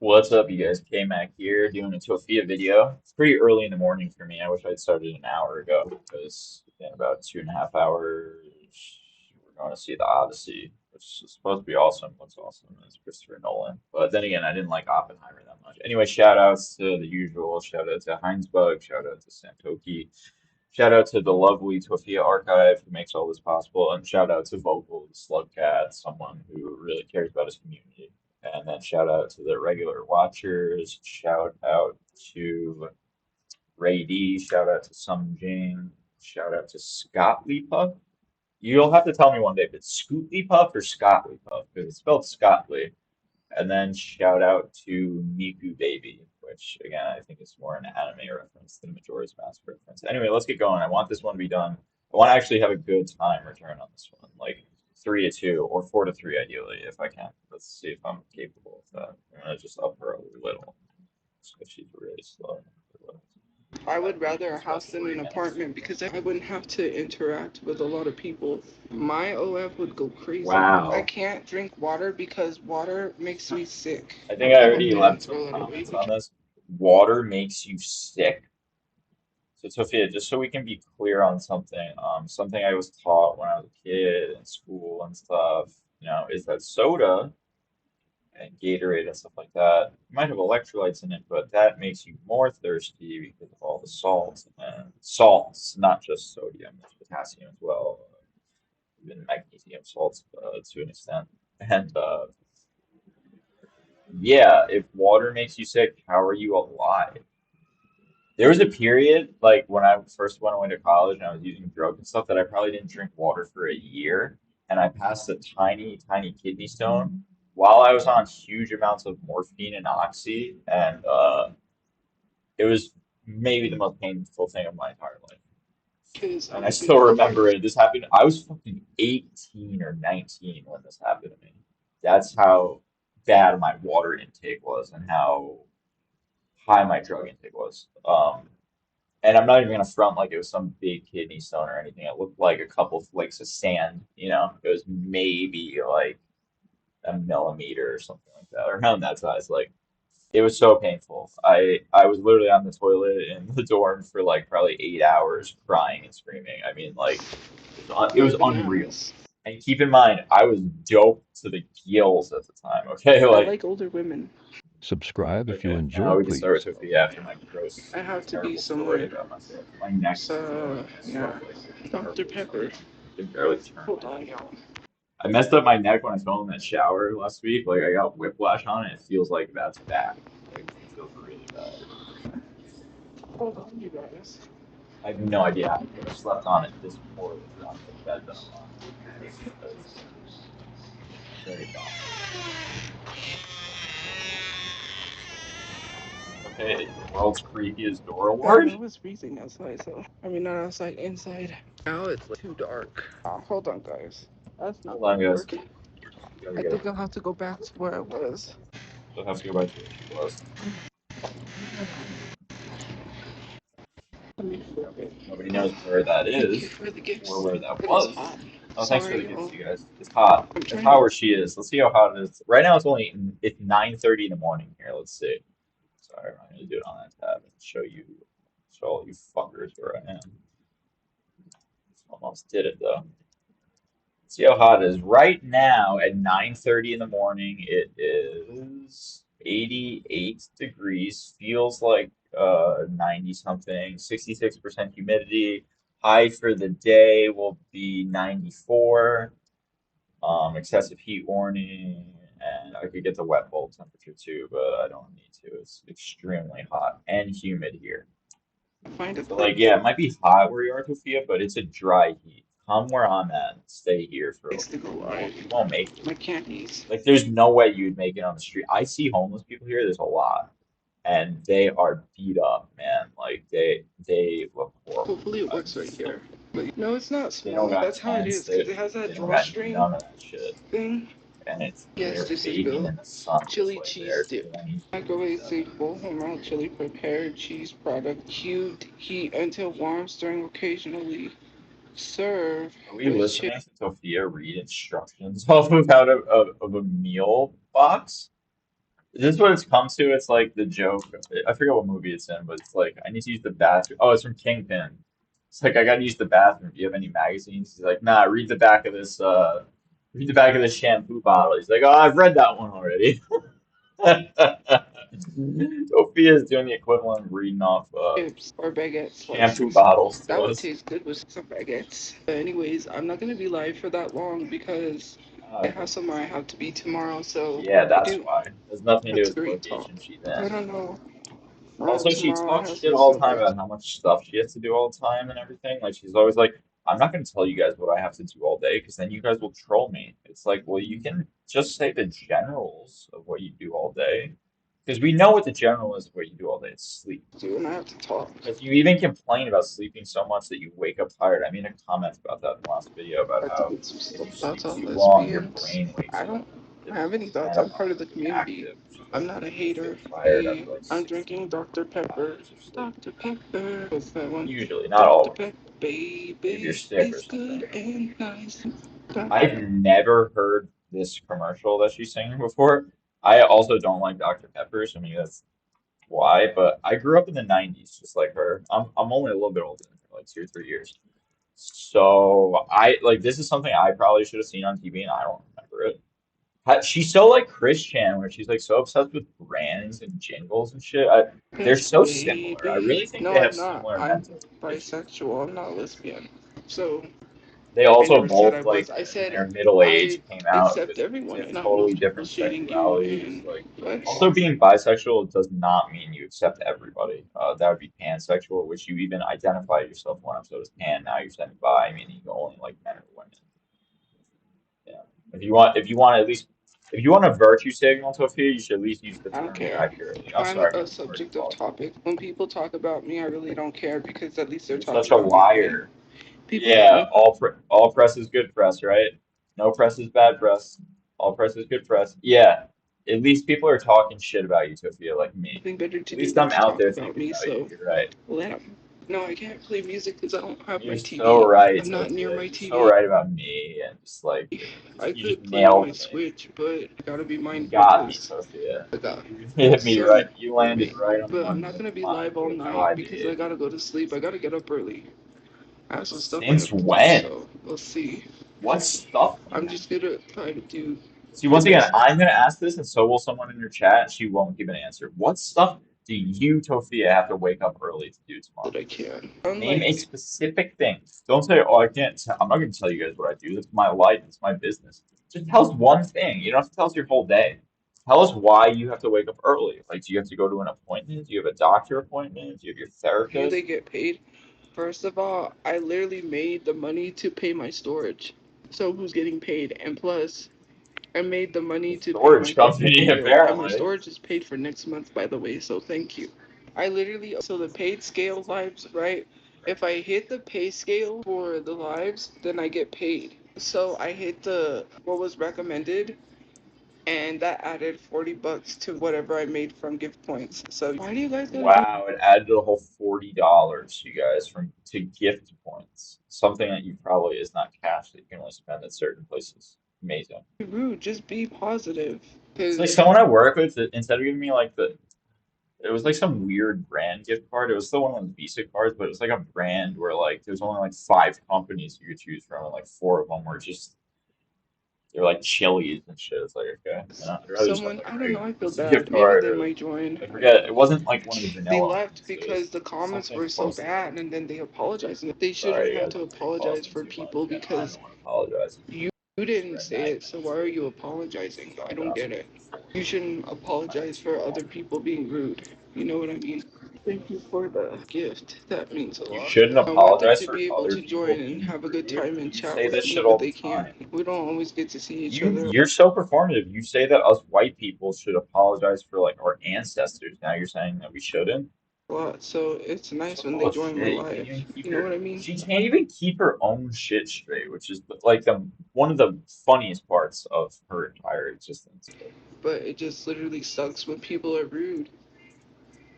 What's up, you guys? K-Mac here doing a Tophia video. It's pretty early in the morning for me. I wish I'd started an hour ago because in about 2.5 hours we're going to see the Odyssey, which is supposed to be awesome. Looks awesome. It's Christopher Nolan. But then again, I didn't like Oppenheimer that much. Anyway, shout outs to the usual. Shout out to Heinsbug. Shout out to Santoki. Shout out to the lovely Tophia Archive who makes all this possible. And shout out to Vocal, the Slugcat, someone who really cares about his community. And then shout out to the regular watchers. Shout out to Ray D. Shout out to Sung Jing. Shout out to Scott Lee Puff. You'll have to tell me one day if it's Scoot Lee Puff or Scott Lee Puff because it's spelled Scott Lee. And then shout out to Miku Baby, which again I think is more an anime reference than a Majora's Mask reference. Anyway, let's get going. I want this one to be done. I want to actually have a good time return on this one, like 3-2 or 4-3 ideally, if I can. Let's see if I'm capable of that. I'm gonna just up her a little, so she's really slow. I would rather a It's about house than 3 an minutes. apartment because I wouldn't have to interact with a lot of people. My OF would go crazy. I Wow. can't drink water because water makes me sick. I think I I hope already they left didn't some throw that away comments because on this. Water makes you sick. So Sophia, just so we can be clear on something, something I was taught when I was a kid in school and stuff, is that soda and Gatorade and stuff like that might have electrolytes in it, but that makes you more thirsty because of all the salts and salts, not just sodium, there's potassium as well, even magnesium salts to an extent. And yeah, if water makes you sick, how are you alive? There was a period, like when I first went away to college and I was using drugs and stuff, that I probably didn't drink water for a year, and I passed a tiny, tiny kidney stone while I was on huge amounts of morphine and oxy, and it was maybe the most painful thing of my entire life. I And I was still in remember college. it. This happened. I was fucking 18 or 19 when this happened to me. That's how bad my water intake was and how high my drug intake was. And I'm not even gonna front like it was some big kidney stone or anything. It looked like a couple flakes of sand, It was maybe like a millimeter or something like that, around that size. Like it was so painful. I was literally on the toilet in the dorm for like probably 8 hours crying and screaming. I mean, like it was Going unreal. bananas. And keep in mind, I was doped to the gills at the time. Okay, I like like older women. Subscribe if you okay. Now enjoy, we can start with please. Sophie after my gross, I have to be terrible story somewhere. about myself. My neck's feeling So, yeah. so like Dr. terrible or Pepper. something. I can barely turn Hold my on, head. y'all. I messed up my neck when I fell in that shower last week. Like I got whiplash on it. It feels like that's back. Like it feels really bad. Hold on, you guys. I have no idea how I could have slept on it this poorly on the bed that I'm on. It's very dumb. Okay, the world's creepiest door I award. was freezing outside, so. I mean, not outside, inside. Now it's like, too dark. Hold on, guys. That's not Hold on, gonna guys. work. We gotta I go. think I'll have to go back to where I was. We'll have to go back to where she was. Let me flip it. Nobody knows where that Thank you is for the or gifts. where that It is was. hot. Oh, thanks for Sorry, the gifts, y'all. you guys. It's hot. I'm It's trying hot to. where she is. Let's see how hot it is. Right now it's 9:30 in the morning here. Let's see. Sorry, I'm gonna do it on that tab and show all you fuckers where I am. Almost did it though. See how hot it is. Right now at 9:30 in the morning, it is 88 degrees. Feels like 90 something, 66% humidity. High for the day will be 94. Excessive heat warning, and I could get the wet bulb temperature too, but I don't need to. It's extremely hot and humid here. Find a So like, place yeah, it might be hot where you are, Tophia, but it's a dry heat. Come where I'm at and stay here for a little to bit. go You ride won't make it. my candies. Like, there's no way you'd make it on the street. I see homeless people here. There's a lot, and they are beat up, man. Like they look horrible. Hopefully, it I works right here. But no, it's not They don't small. got That's how it tents. is because it has They that don't got drawstring none of that shit. thing. And Yes, they're this is baking Bill. in the sun because Chili like cheese they're dip. 23, Microwave 27. safable, homemade chili prepared cheese product. Cubed heat until warm, stirring occasionally. Serve Are we with chili. listening to Sophia read instructions off of how to of a meal box? Is this what it's come to? It's like the joke. I forget what movie it's in, but it's like I need to use the bathroom. Oh, it's from Kingpin. It's like I gotta use the bathroom. Do you have any magazines? He's like, nah, read the back of this read the back of this shampoo bottle. He's like, oh, I've read that one already. Tophia is doing the equivalent of reading off Chips or baguette shampoo slices. bottles to That would us. taste good with some baguettes. Anyways, I'm not gonna be live for that long because I Okay. have somewhere I have to be tomorrow. So Yeah, I that's do. why. It has nothing to do That's with a the great talk. location she's I in. don't know. Also, she Tomorrow I talks have shit some all the stuff time I about how much stuff she has to do all the time and everything. Like she's always like, "I'm not going to tell you guys what I have to do all day because then you guys will troll me." It's like, well, you can just say the generals of what you do all day because we know what the general is of what you do all day. It's sleep. to do and I have to talk. Because you even complain about sleeping so much that you wake up tired. I made a comment about that in the last video I about have to how get some if you stuff. sleep Thoughts on too long, your lesbians? brain wakes I up don't at have any thoughts. 10 I'm part o'clock of the and you're community. active, which is why I'm not a you feel hater. tired Hey, after like I'm 16 drinking Dr. Pepper. hours of sleep. Dr. Pepper. What's that one? Usually, not Dr. always. Pepper, Maybe you're baby, sick or it's something. good and nice. Dr. I've never heard this commercial that she's singing before. I also don't like Dr. Pepper, so maybe that's why. But I grew up in the 90s, just like her. I'm only a little bit older than her, like 2 or 3 years. So I like this is something I probably should have seen on TV, and I don't remember it. She's so like Chris Chan, where she's like so obsessed with brands and jingles and shit. They're Prince, so similar. I really baby. think No, they have I'm not. similar I'm mental issues. bisexual. I'm not lesbian. So They I also never said I both was. like I in said their middle I age came out accept with everyone and not totally most people different shading you. sexualities. And Like what? also being bisexual does not mean you accept everybody. That would be pansexual, which you even identify yourself one episode as pan. Now you're saying bi, meaning you only like men or women. Yeah. If you want at least if you want a virtue signal, Tophia, you should at least use the I don't term care. accurately. I'm Find sorry, a man. I'm already subjective pausing. topic. When people talk about me, I really don't care because at least they're You're talking such a about me, okay? liar. People that Yeah, want all press is good press, right? No press is bad press. All press is good press. Yeah, at least people are talking shit about you, Sophia, like me. nothing better At to do least than I'm to out talk there about thinking me, about you. so You're right. let them. No, I can't play music because I don't have my You're so TV. right, I'm not near Sophia. my You're so TV. right about me, and just like I you just could play on my nailed me. Switch, but I gotta be You mindful got me, because Tophia. I got You hit me right. some You landed roommate. right on the But I'm money not with gonna be my live all with how I night because I did. gotta go to sleep. I gotta get up early. I have some stuff I Since have to do, when? so we'll see. What stuff do you I'm have just to do? gonna try to do See, the once again, best I'm gonna ask this, and so will someone in your chat, and she won't give an answer. What stuff do you, Tophia, have to wake up early to do tomorrow? that I can. Name a Unlike specific thing. Don't say, "Oh, I can't. I'm not gonna tell you guys what I do. That's my life. It's my business." Just tell us one thing. You don't have to tell us your whole day. Tell us why you have to wake up early. Like, do you have to go to an appointment? Do you have a doctor appointment? Do you have your you, they therapist? get paid. First of all, I literally made the money to pay my storage. So who's getting paid? And plus, I made the The money to pay my storage utility company, bill. And my apparently. storage is paid for next month, by the way, so thank you. I literally, so the paid scale lives, right? If I hit the pay scale for the lives, then I get paid. So I hit the what was recommended, and that added $40 to whatever I made from gift points. So why do you guys gotta do Wow, it added a whole $40, you guys, from to gift points. Something that you probably is not cash that you can only spend at certain places. Amazing. rude? Just be positive. It's like Cause someone I work with that instead of giving me like it was like some weird brand gift card. It was still one of those Visa cards, but it was like a brand where like there's only like 5 companies you could choose from, and like four of them were just they're like Chili's and shit. It's like okay, you know, I'd rather just have someone, like I a don't know, regular I feel Visa bad. gift Maybe card they or might join. I I don't forget. It know. wasn't like one of the They vanilla left ones. It because was the comments something were so close to that. bad and then they apologized. And they shouldn't Sorry, you have guys. to I'm maybe apologize pausing for too people much. Yeah, I because know I'm apologizing. you Just didn't for say it, nagging so me why for are you apologizing? I going don't down get some it. You forks. shouldn't Might be apologize too for long. other people being rude. You know what I mean? Thank you for the gift. That means a You lot. shouldn't I want them apologize to for be able other to people join and being have a good rude. time and You chat say with this me, shit but all they the can't. time. We don't always get to see each You other. you're so performative. You say that us white people should apologize for like our ancestors. Now you're saying that we shouldn't. A lot, so it's You're so nice when full they of join my shit. You can't life. even keep You know your what I mean? she can't even keep her own shit straight, which is like the one of the funniest parts of her entire existence. But But it just literally sucks when people are rude.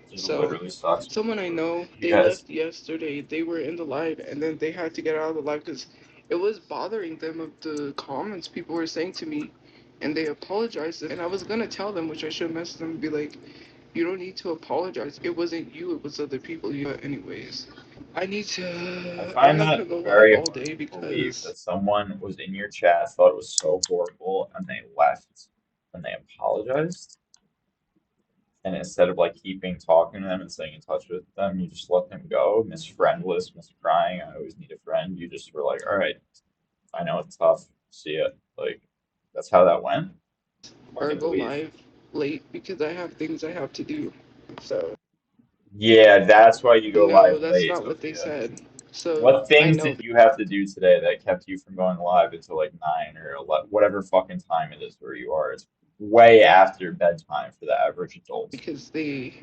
it just So, literally sucks when someone I people are rude. know, You they guys, left yesterday. They were in the live and then they had to get out of the live because it was bothering them of the comments people were saying to me. and they apologized. And I was gonna tell them, which I should message them and be like, you don't need to apologize. It wasn't you, it was other people. But anyways, I I'm find not that gonna go live very all hard day to believe because that someone was in your chat, thought it was so horrible, and they left and they apologized. And instead of like keeping talking to them and staying in touch with them, you just let them go. Miss Friendless, Miss Crying, I always need a friend. You just were like, all right, I know it's tough. See it. Like, that's how that went. Hard or to go believe. live late because I have things I have to do. So Yeah, that's why you go no, live that's late, not what they Tophia. said. So What I things know did you have to do today that kept you from going live until like 9 or 11, whatever fucking time it is where you are? It's way after bedtime for the average adult. because they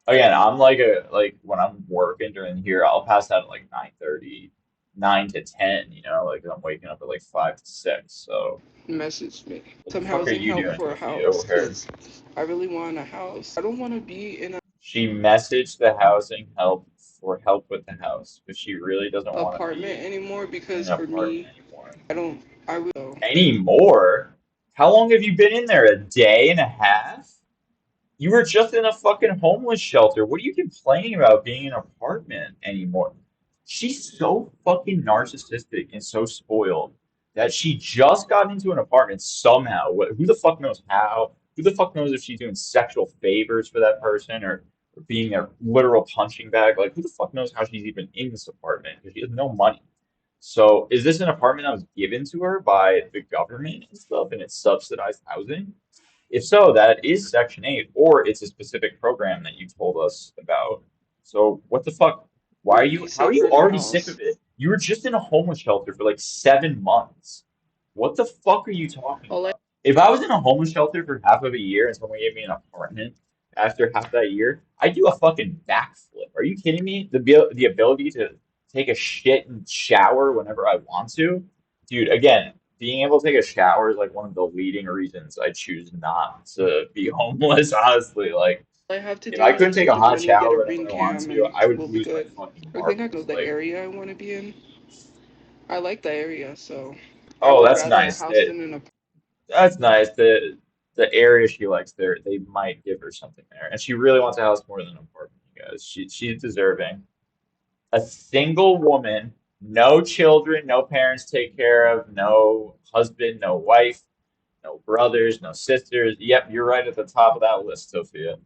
Again, I'm like a like when I'm working during here, I'll pass out at like 9:30, 9 to 10, like I'm waking up at like 5 to 6. So messaged me what the some fuck are housing you help doing, for a Tophia, house over here? because I really want a house. I don't want to be in an She messaged the housing help for help with the house, but she really doesn't want to apartment be anymore in because an for apartment me, anymore. I don't. I will. Anymore? How long have you been in there? A day and a half? You were just in a fucking homeless shelter. What are you complaining about being in an apartment anymore? She's so fucking narcissistic and so spoiled that she just got into an apartment somehow. Who the fuck knows how? Who the fuck knows if she's doing sexual favors for that person or being their literal punching bag? Like, who the fuck knows how she's even in this apartment? Because she has no money. So, is this an apartment that was given to her by the government and stuff, and it's subsidized housing? If so, that is Section 8, or it's a specific program that you told us about. So what the fuck? Why are Would you, be how are you safer in a already sick house. of it? You were just in a homeless shelter for like 7 months. What the fuck are you talking All I about? If I was in a homeless shelter for half of a year and someone gave me an apartment after half that year, I'd do a fucking backflip. Are you kidding me? The ability to take a shit and shower whenever I want to? Dude, again, being able to take a shower is like one of the leading reasons I choose not to be homeless, honestly. Like, I have to if do I is couldn't just take a put in hot money, get shower a whenever ring I want cam, to, and I would we'll be lose my good. fucking I think I know marbles. the Like, area I want to be in. I like the area, so I oh, would that's rather a nice. house than an apartment. That's nice. The area she likes there, they might give her something there. And she really wants a house more than an apartment, you guys. She's deserving. A single woman, no children, no parents to take care of, no husband, no wife, no brothers, no sisters. Yep, you're right at the top of that list, Sophia.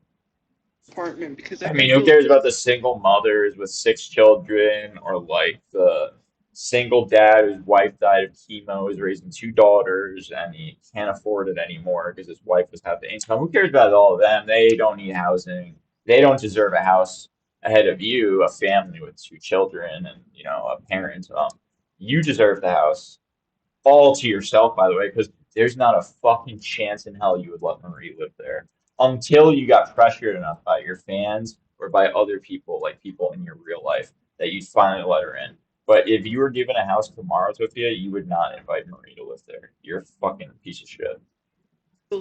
Because I I mean, who feel cares about the single mothers with 6 children or like the single dad whose wife died of chemo, is raising 2 daughters and he can't afford it anymore because his wife was half the income? Who cares about all of them? They don't need housing. They don't deserve a house ahead of you, a family with 2 children and, a parent. You deserve the house all to yourself, by the way, because there's not a fucking chance in hell you would let Marie live there until you got pressured enough by your fans or by other people, like people in your real life, that you'd finally let her in. But if you were given a house tomorrow, Sophia, you would not invite Marie to live there. You're a fucking piece of shit.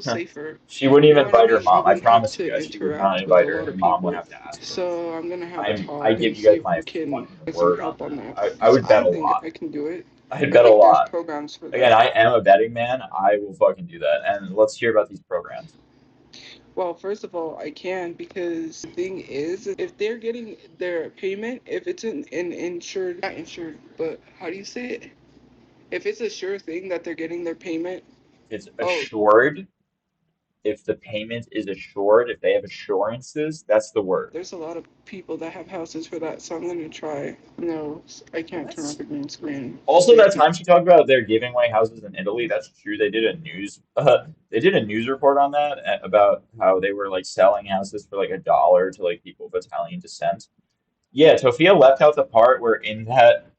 safer. She wouldn't You even know what I invite her mean? I mom. I wouldn't have promise you to guys, she would not interact with a invite her, and lot her of mom would people. have to ask her. So I'm gonna have a I talk give and you see guys if we my can fucking get some word on help on that. that. I Because would bet I a think lot. I can do it. I'd I bet a think there's lot. programs for Again, that. I am a betting man. I will fucking do that. And let's hear about these programs. Well, first of all, I can because the thing is, if they're getting their payment, if it's an insured, not insured, but how do you say it? If it's a sure thing that they're getting their payment, It's oh, assured. If the payment is assured, if they have assurances, that's the word. there's a lot of people that have houses for that, so I'm gonna try. No, I can't turn off What? the green screen. Also, that Safety. time she talked about they're giving away houses in Italy, that's true. They did a news report on that about how they were like selling houses for like $1 to like people of Italian descent. Yeah, Tophia left out the part where in that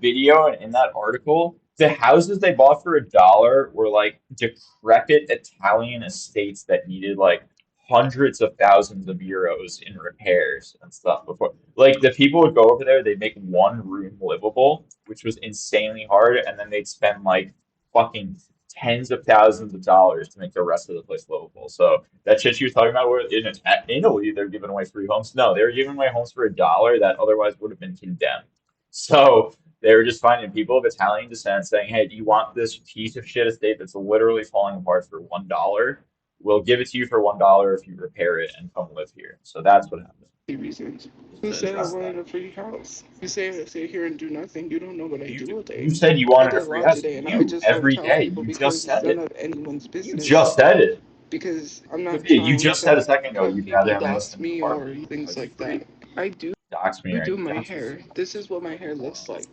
video and in that article, the houses they bought for $1 were like decrepit Italian estates that needed like hundreds of thousands of euros in repairs and stuff before. Like the people would go over there, they'd make one room livable, which was insanely hard, and then they'd spend like fucking tens of thousands of dollars to make the rest of the place livable. So that shit she was talking about, where in Italy they're giving away free homes. No, they were giving away homes for $1 that otherwise would have been condemned. So They were just finding people of Italian descent saying, "Hey, do you want this piece of shit estate that's literally falling apart for $1? We'll give it to you for $1 if you repair it and come live here." So that's what happened, reasons. just Who to said I address wanted that. a free house? You say I sit here and do nothing. You don't know what I You do all you day. said you I wanted did a a free lot house. today, and I You just don't every tell day. people You just because it's said none it. of anyone's You business. just said it. Because I'm not Sophia, you trying just said a to second ago have you'd people rather have a house dox than an me or apartment. things That's like that. free. I do Dox me, right? do my That's hair. This is what my hair looks like.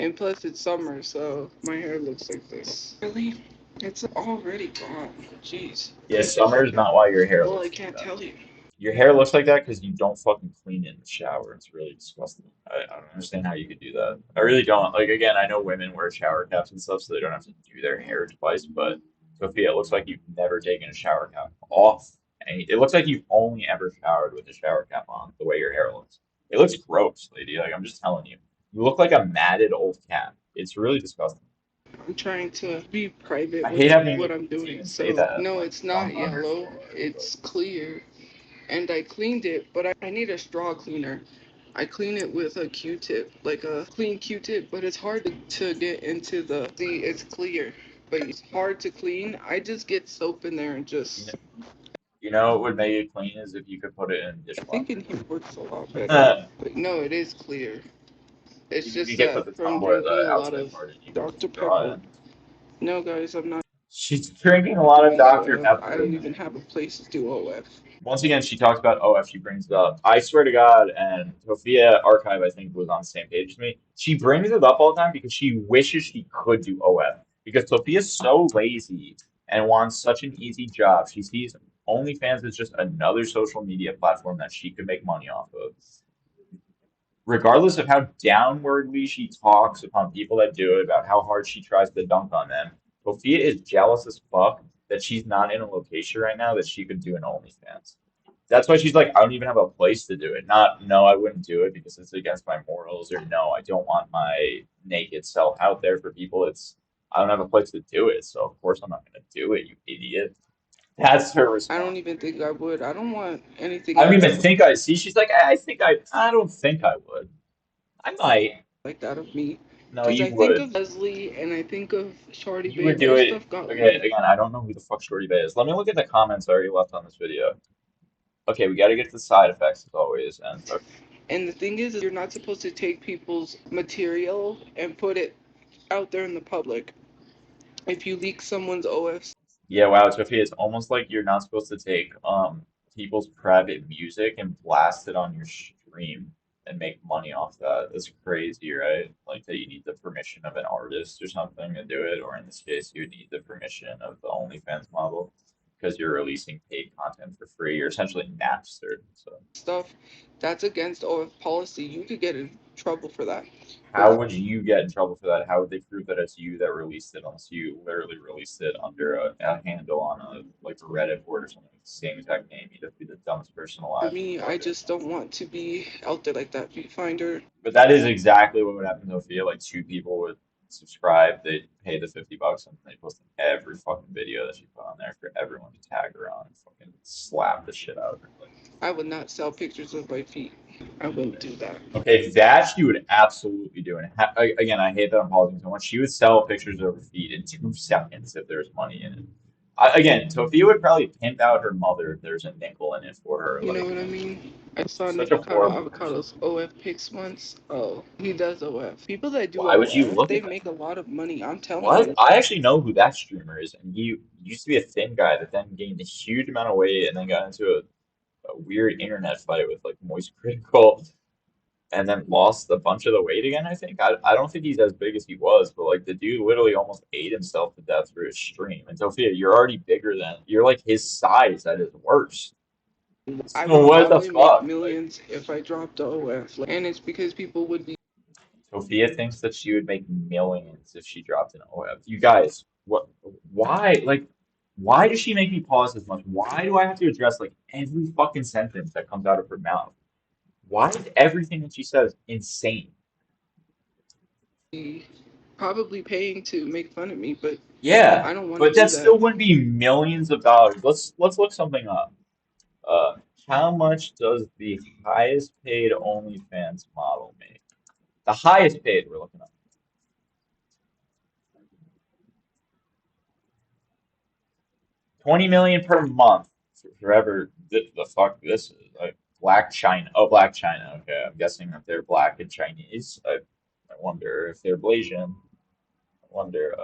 And plus, it's summer, so my hair looks like this. Really? It's already gone. Jeez. yeah. Summer is not why your hair Well, I looks like can't that. tell you. Your hair looks like that because you don't fucking clean it in the shower. It's really disgusting. I don't understand how you could do that. I really don't. Like, again, I know women wear shower caps and stuff so they don't have to do their hair twice, but Sophia, it looks like you've never taken a shower cap off. And it looks like you've only ever showered with a shower cap on, the way your hair looks. It looks gross, lady. Like, I'm just telling you. You look like a matted old cat. It's really disgusting. I'm trying to be private I with hate having what I'm to doing. even say So, that. no, Like, it's you don't not yellow. understand, but It's clear. And I cleaned it, but I need a straw cleaner. I clean it with a Q-tip, like a clean Q-tip, but it's hard to get into the. See, it's clear, but it's hard to clean. I just get soap in there and you know, just. you know what would make it clean is if you could put it in a I think in dishwasher. here works a lot better. But no, it is clear. It's You just get put that the from tumbler, drinking the a lot outside of part, and you can just Dr. draw it Pepper. in. No, guys, I'm not She's drinking a lot of doing Dr. OF. I Pepper, don't and even then have a place to do OF. once again she talks about OF. She brings it up. I swear to God, and Tophia Archive I think was on the same page as me. She brings it up all the time because she wishes she could do OF because Tophia's so lazy and wants such an easy job. She sees OnlyFans as just another social media platform that she could make money off of. Regardless of how downwardly she talks upon people that do it, about how hard she tries to dunk on them, Sophia is jealous as fuck that she's not in a location right now that she could do an OnlyFans. That's why she's like, I don't even have a place to do it. Not, no, I wouldn't do it because it's against my morals, or no, I don't want my naked self out there for people. It's, I don't have a place to do it, so of course I'm not going to do it, you idiot. That's her I don't response. even think I would. I don't want anything I don't out even think I see. She's like, I think I don't think I would. I might. like that of me. No, Because you I think would. of Leslie and I think of Shorty You Bay. would do This it. stuff got Okay, weird. again, I don't know who the fuck Shorty Bay is. Let me look at the comments I already left on this video. Okay, we got to get to the side effects as always. And okay. And the thing is, you're not supposed to take people's material and put it out there in the public. If you leak someone's OFs, Yeah, wow, Sophia, it's almost like you're not supposed to take people's private music and blast it on your stream and make money off that. That's crazy, right? Like that you need the permission of an artist or something to do it, or in this case, you would need the permission of the OnlyFans model because you're releasing paid content for free. You're essentially Napster. So stuff, that's against OF policy. You could get in trouble for that. But how would you get in trouble for that? How would they prove that it's you that released it unless you literally released it under a handle on a like a Reddit board or something with the same exact name? You'd have to be the dumbest person for alive to me, fuck I it. just don't want to be out there like that. Finder. But that is exactly what would happen to Sophia. Like two people would subscribe, they'd pay the $50 and they post every fucking video that she put on there for everyone to tag her on and fucking slap the shit out of her. Like, I would not sell pictures of my feet. I wouldn't do that. okay, that she would absolutely do. And again, I hate that I'm pausing so much. She would sell pictures of her feet in 2 seconds if there's money in it. Again, Sophia would probably pimp out her mother if there's a nickel in it for her. You know Like, what I mean? I saw such a Nikocado horrible person. Avocado's OF pics once. Oh, he does OF. People that do Why would you OF, look they at that? make a lot of money. I'm telling What? you. I actually know who that streamer is, and he used to be a thin guy that then gained a huge amount of weight and then got into a weird internet fight with like Moist Critical and then lost a bunch of the weight again, I think. I don't think he's as big as he was, but like the dude literally almost ate himself to death through his stream. And Sophia, you're already bigger than you're like his size at his worst. I So would what the probably make fuck? Like millions if I dropped the OF. And it's because people would be. Sophia thinks that she would make millions if she dropped an OF. You guys, what? Why? Like, why does she make me pause as much? Why do I have to address like every fucking sentence that comes out of her mouth? Why is everything that she says insane? Probably paying to make fun of me, but Yeah, I don't want to but do that that. still wouldn't be millions of dollars. Let's look something up. How much does the highest paid OnlyFans model make? The highest paid we're looking at. 20 million per month forever. The fuck this is like Black China. Oh, Black China. Okay, I'm guessing that they're black and Chinese. I wonder if they're Blasian. I wonder.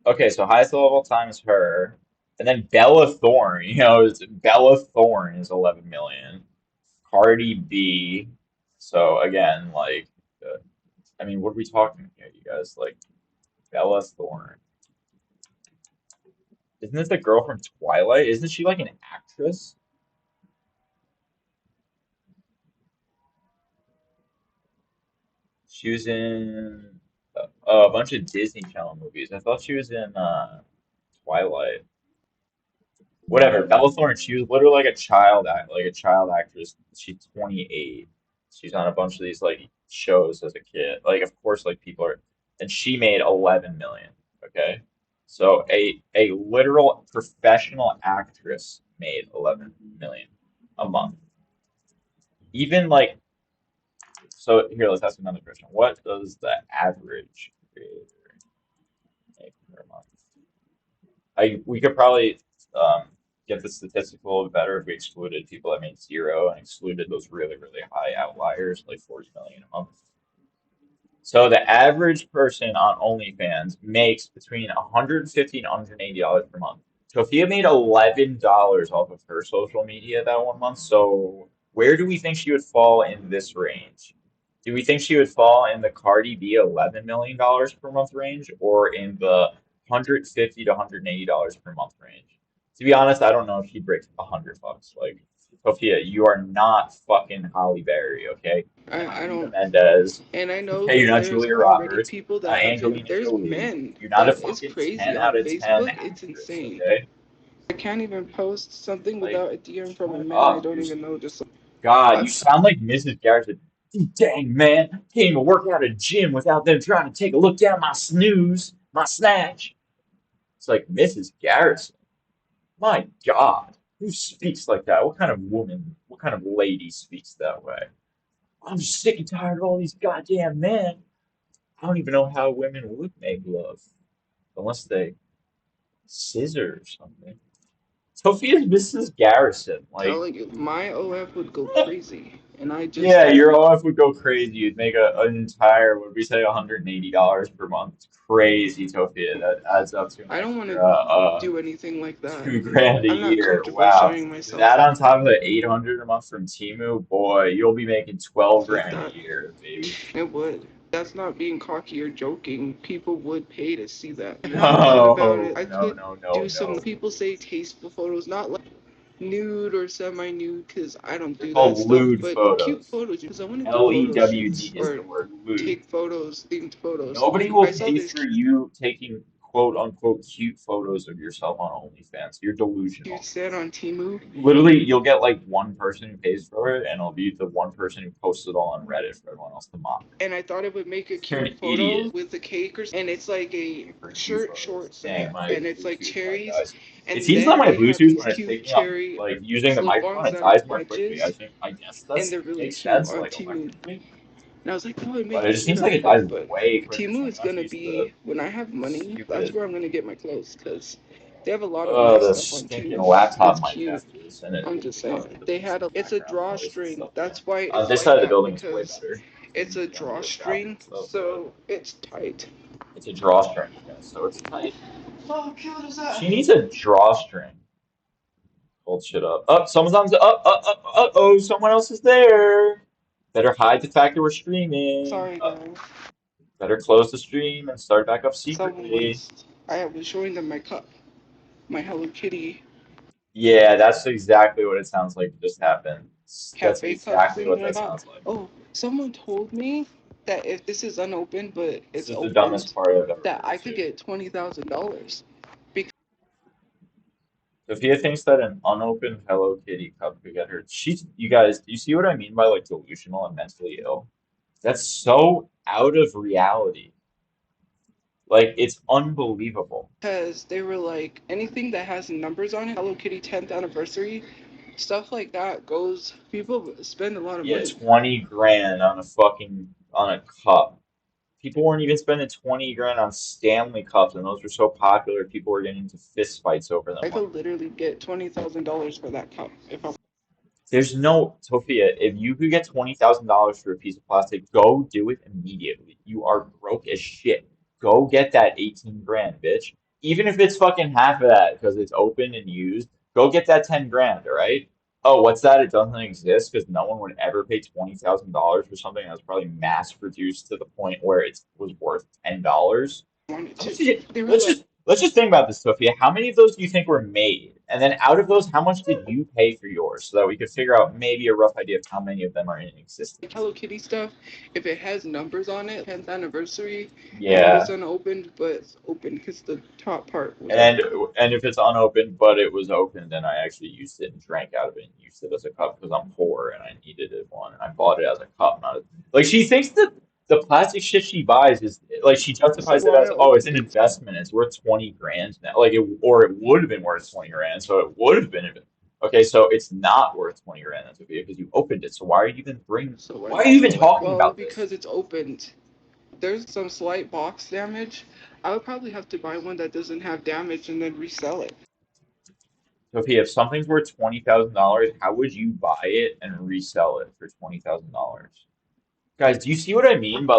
Okay, so highest level times her, and then Bella Thorne. Bella Thorne is 11 million. Cardi B. So again, like, I mean, what are we talking here, you guys? Like Bella Thorne. Isn't this the girl from Twilight? Isn't she like an actress? She was in a bunch of Disney Channel movies. I thought she was in Twilight. Whatever. Bella Thorne. She was literally like a like a child actress. She's 28. She's on a bunch of these like shows as a kid. Like, of course, like people are, and she made 11 million. Okay, so a literal professional actress made 11 million a month. Even like, so here, let's ask another question. What does the average creator make per month? We could probably um, get the statistical a little better if we excluded people that made zero and excluded those really, really high outliers, like 40 million a month. So the average person on OnlyFans makes between 150 and $180 per month. Tophia made $11 off of her social media that one month. So where do we think she would fall in this range? Do we think she would fall in the Cardi B $11 million per month range or in the 150 to $180 per month range? To be honest, I don't know if she'd break $100. Like, Tophia, you are not fucking Holly Berry, okay? You're not I Eva don't, Mendes. and I know Okay, you're that not there's Julia already Roberts. people You're that not have been, Angelina there's Jolie. men You're not a that is fucking 10 crazy out on of 10 Facebook. It's actress, insane. okay? I can't even post something Like, without a DM from a shut man I up. don't even know. Just God, you I've, sound like Mrs. Garrison. Dang, man. Can't even work out a gym without them trying to take a look down my snooze, my snatch. It's like, Mrs. Garrison. My God. Who speaks like that? What kind of woman, what kind of lady speaks that way? I'm just sick and tired of all these goddamn men. I don't even know how women would make love unless they scissor or something. Sophia's Mrs. Garrison. Like, telling you, my OF would go crazy, and I just yeah, don't. your OF would go crazy. You'd make an entire, what would we say, $180 per month. It's crazy, Sophia. That adds up to an I don't want extra to do anything like that. 2 grand a I'm not year. comfortable Wow. showing myself That on top of the 800 a month from Timu, boy, you'll be making 12 like grand a that. year, baby. It would. That's not being cocky or joking. People would pay to see that. And I thought about No, it. I no, could no, no, do some, no. people say tasteful photos, not like nude or semi-nude, because I don't They're do that called stuff, lewd but cute photos. photos, because I want to do photo Lewd shoots is or the word, lewd. take photos, themed photos. Nobody will I saw pay this for you taking quote unquote cute photos of yourself on OnlyFans. You're cute delusional. set on Temu, Literally, you'll get like one person who pays for it, and it'll be the one person who posts it all on Reddit for everyone else to mock. and I thought it would make a You're cute an photo idiot. with the cake, or and it's like a Pay for cute shirt photos. short Dang, set, my and it's like Bluetooth mic cherries, guys. It and seems that then my they have Bluetooth, these when it's cute picking up, cherry like using the microphone, slip-ons it that are dies more quickly. wedges, I guess and that's they're really makes cute sense, on like Temu. electrically. And I was like, oh, it But make it it just cute seems on like it dies foot. But way quicker, so Temu I'm is not gonna used to be when I have money. That's stupid. where I'm gonna get my clothes because they have a lot of Oh, nice the stuff on stinking Temu. laptop That's mic cute. testers, and I'm it just picks saying. up the They had basic a. It's a background noise and drawstring. stuff. Yeah. That's why On it's this like side of the that building, it's way because better because it's you a don't do the shopping drawstring, and stuff. But so it's tight. it's a drawstring, okay, so it's tight. Oh, okay, what is that? She needs a drawstring. Hold shit up. Up, someone's on. Oh, someone else is there. Better hide the fact that we're streaming. Sorry, guys. Better close the stream and start back up Someone secretly. was. I was showing them my cup, my Hello Kitty Yeah, that's exactly what it sounds like just happened. That's cafe cup exactly thing what that I that got. sounds like. Oh, someone told me that if this is unopened, but This it's is the dumbest opened, part I've ever that heard I could too. get $20,000. Because Sophia thinks that an unopened Hello Kitty cup could get her. You guys, do you see what I mean by like delusional and mentally ill? That's so out of reality. Like, it's unbelievable. they were like anything that has numbers on it, Hello Kitty 10th anniversary, stuff like that goes. People spend a lot of Yeah, money. 20 grand on on a cup. People weren't even spending 20 grand on Stanley Cups, and those were so popular, people were getting into fist fights over them. I could literally get $20,000 for that cup if I. There's no, Tophia, if you could get $20,000 for a piece of plastic, go do it immediately. You are broke as shit. Go get that 18 grand, bitch. Even if it's fucking half of that because it's open and used, go get that 10 grand, all right? Oh, what's that? It doesn't exist because no one would ever pay $20,000 for something that was probably mass produced to the point where it was worth $10. Wanted How much to. did it, They were like, let's just think about this, Sophia. How many of those do you think were made? And then out of those, how much did you pay for yours so that we could figure out maybe a rough idea of how many of them are in existence? Hello Kitty stuff, if it has numbers on it, 10th anniversary, and it was Yeah. unopened, but it's open because the top part was And open. and if it's unopened but it was open, then I actually used it and drank out of it and used it as a cup because I'm poor and I needed it one and I bought it as a cup, not as, like she thinks that the plastic shit she buys is like she That's justifies it why as I oh it's opened an it. investment, it's worth 20 grand now, like it or it would have been worth 20 grand, so it would have been okay, so it's not worth 20 grand, that's okay because you opened it, so So why are you even talking well, about this? because it's opened. There's some slight box damage. I would probably have to buy one that doesn't have damage and then resell it. Sophia, if something's worth $20,000, how would you buy it and resell it for $20,000? Guys, do you see what I mean by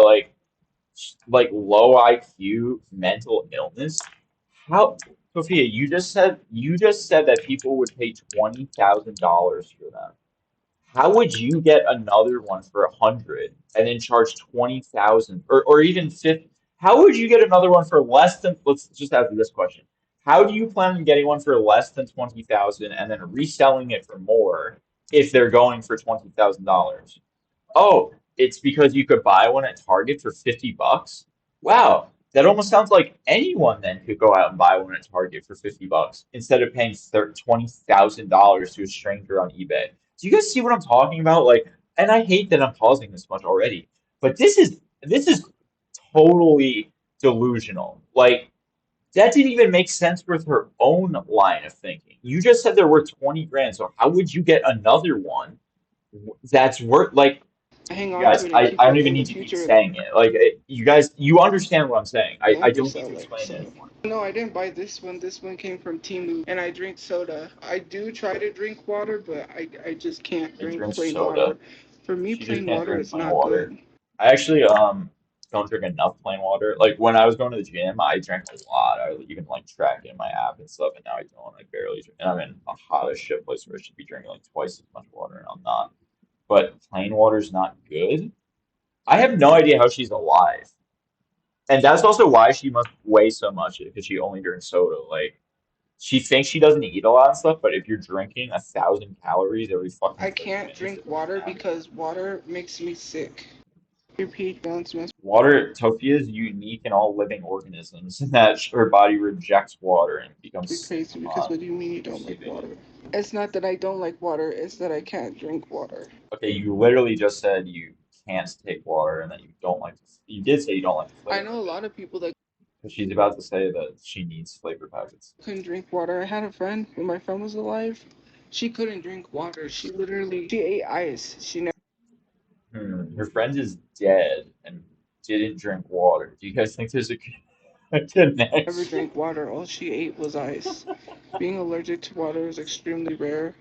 like low IQ mental illness? How, Sophia, you just said that people would pay $20,000 for them. How would you get another one for 100 and then charge 20,000 or even 50? How would you get another one for less than, let's just ask this question. How do you plan on getting one for less than 20,000 and then reselling it for more if they're going for $20,000? Oh, it's because you could buy one at Target for 50 bucks? Wow, that almost sounds like anyone then could go out and buy one at Target for 50 bucks instead of paying $20,000 to a stranger on eBay. Do you guys see what I'm talking about? Like, and I hate that I'm pausing this much already, but this is totally delusional. Like, that didn't even make sense with her own line of thinking. You just said there were 20 grand, so how would you get another one that's worth like Hang you on to guys, it and keep I don't it even in the need to keep future saying it. Like you guys, you understand what I'm saying. I and don't need to resell it. explain it So anymore. no, I didn't buy this one. This one came from Timu, and I drink soda. I do try to drink water, but I just can't I drink drink plain soda. water. For me, She just plain can't water drink is plain not water. good. I actually don't drink enough plain water. Like when I was going to the gym, I drank a lot. I even like track it in my app and stuff, and now I don't. I barely drink. And I'm in a hot as shit place where I should be drinking like twice as much water, and I'm not. But plain water's not good. I have no idea how she's alive. And that's also why she must weigh so much because she only drinks soda. Like she thinks she doesn't eat a lot of stuff, but if you're drinking 1,000 calories every fucking I 30 can't minutes, drink it doesn't water matter. because water makes me sick. Your pH balance must Water, Tophia is unique in all living organisms in that her body rejects water and be becomes, crazy come because on, what do you mean you you're don't like sleeping. water? It's not that I don't like water, it's that I can't drink water. Okay, you literally just said you can't take water and that you don't like to, you did say you don't like the I flavor know of a it. lot of people that Because she's about to say that she needs flavor packets. couldn't drink water. I had a friend when my friend was alive. She couldn't drink water. She ate ice. She Her friend is dead and didn't drink water. Do you guys think there's a never connection? drank water. All she ate was ice. Being allergic to water is extremely rare.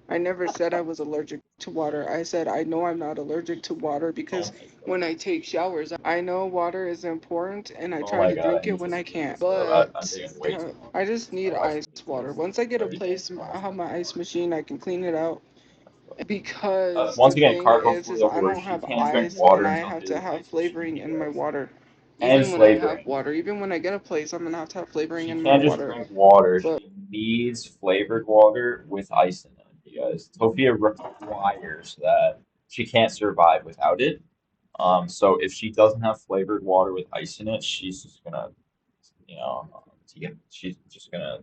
I never said I was allergic to water. I said I know I'm not allergic to water Oh because my when god. I take showers, I know water is important and I Oh try my to god, I drink it need to when I speed can't. this up. I'm But taking way too long. I just need My wife's ice gonna be water. pissed. Once I get a Already place, texted me I last have night. my ice machine. I can clean it out. Because Once the again, thing cart is, before the I horse. don't She have can't drink ice and water I until have she has to an have ice machine, flavoring you in my guys. water. And Even when I have flavoring. water, even when I get a place, I'm gonna have to have flavoring She in my can't just water. drink water. But She needs flavored water with ice in it, you guys. Tophia requires that. She can't survive without it. So if she doesn't have flavored water with ice in it, she's just gonna, she's just gonna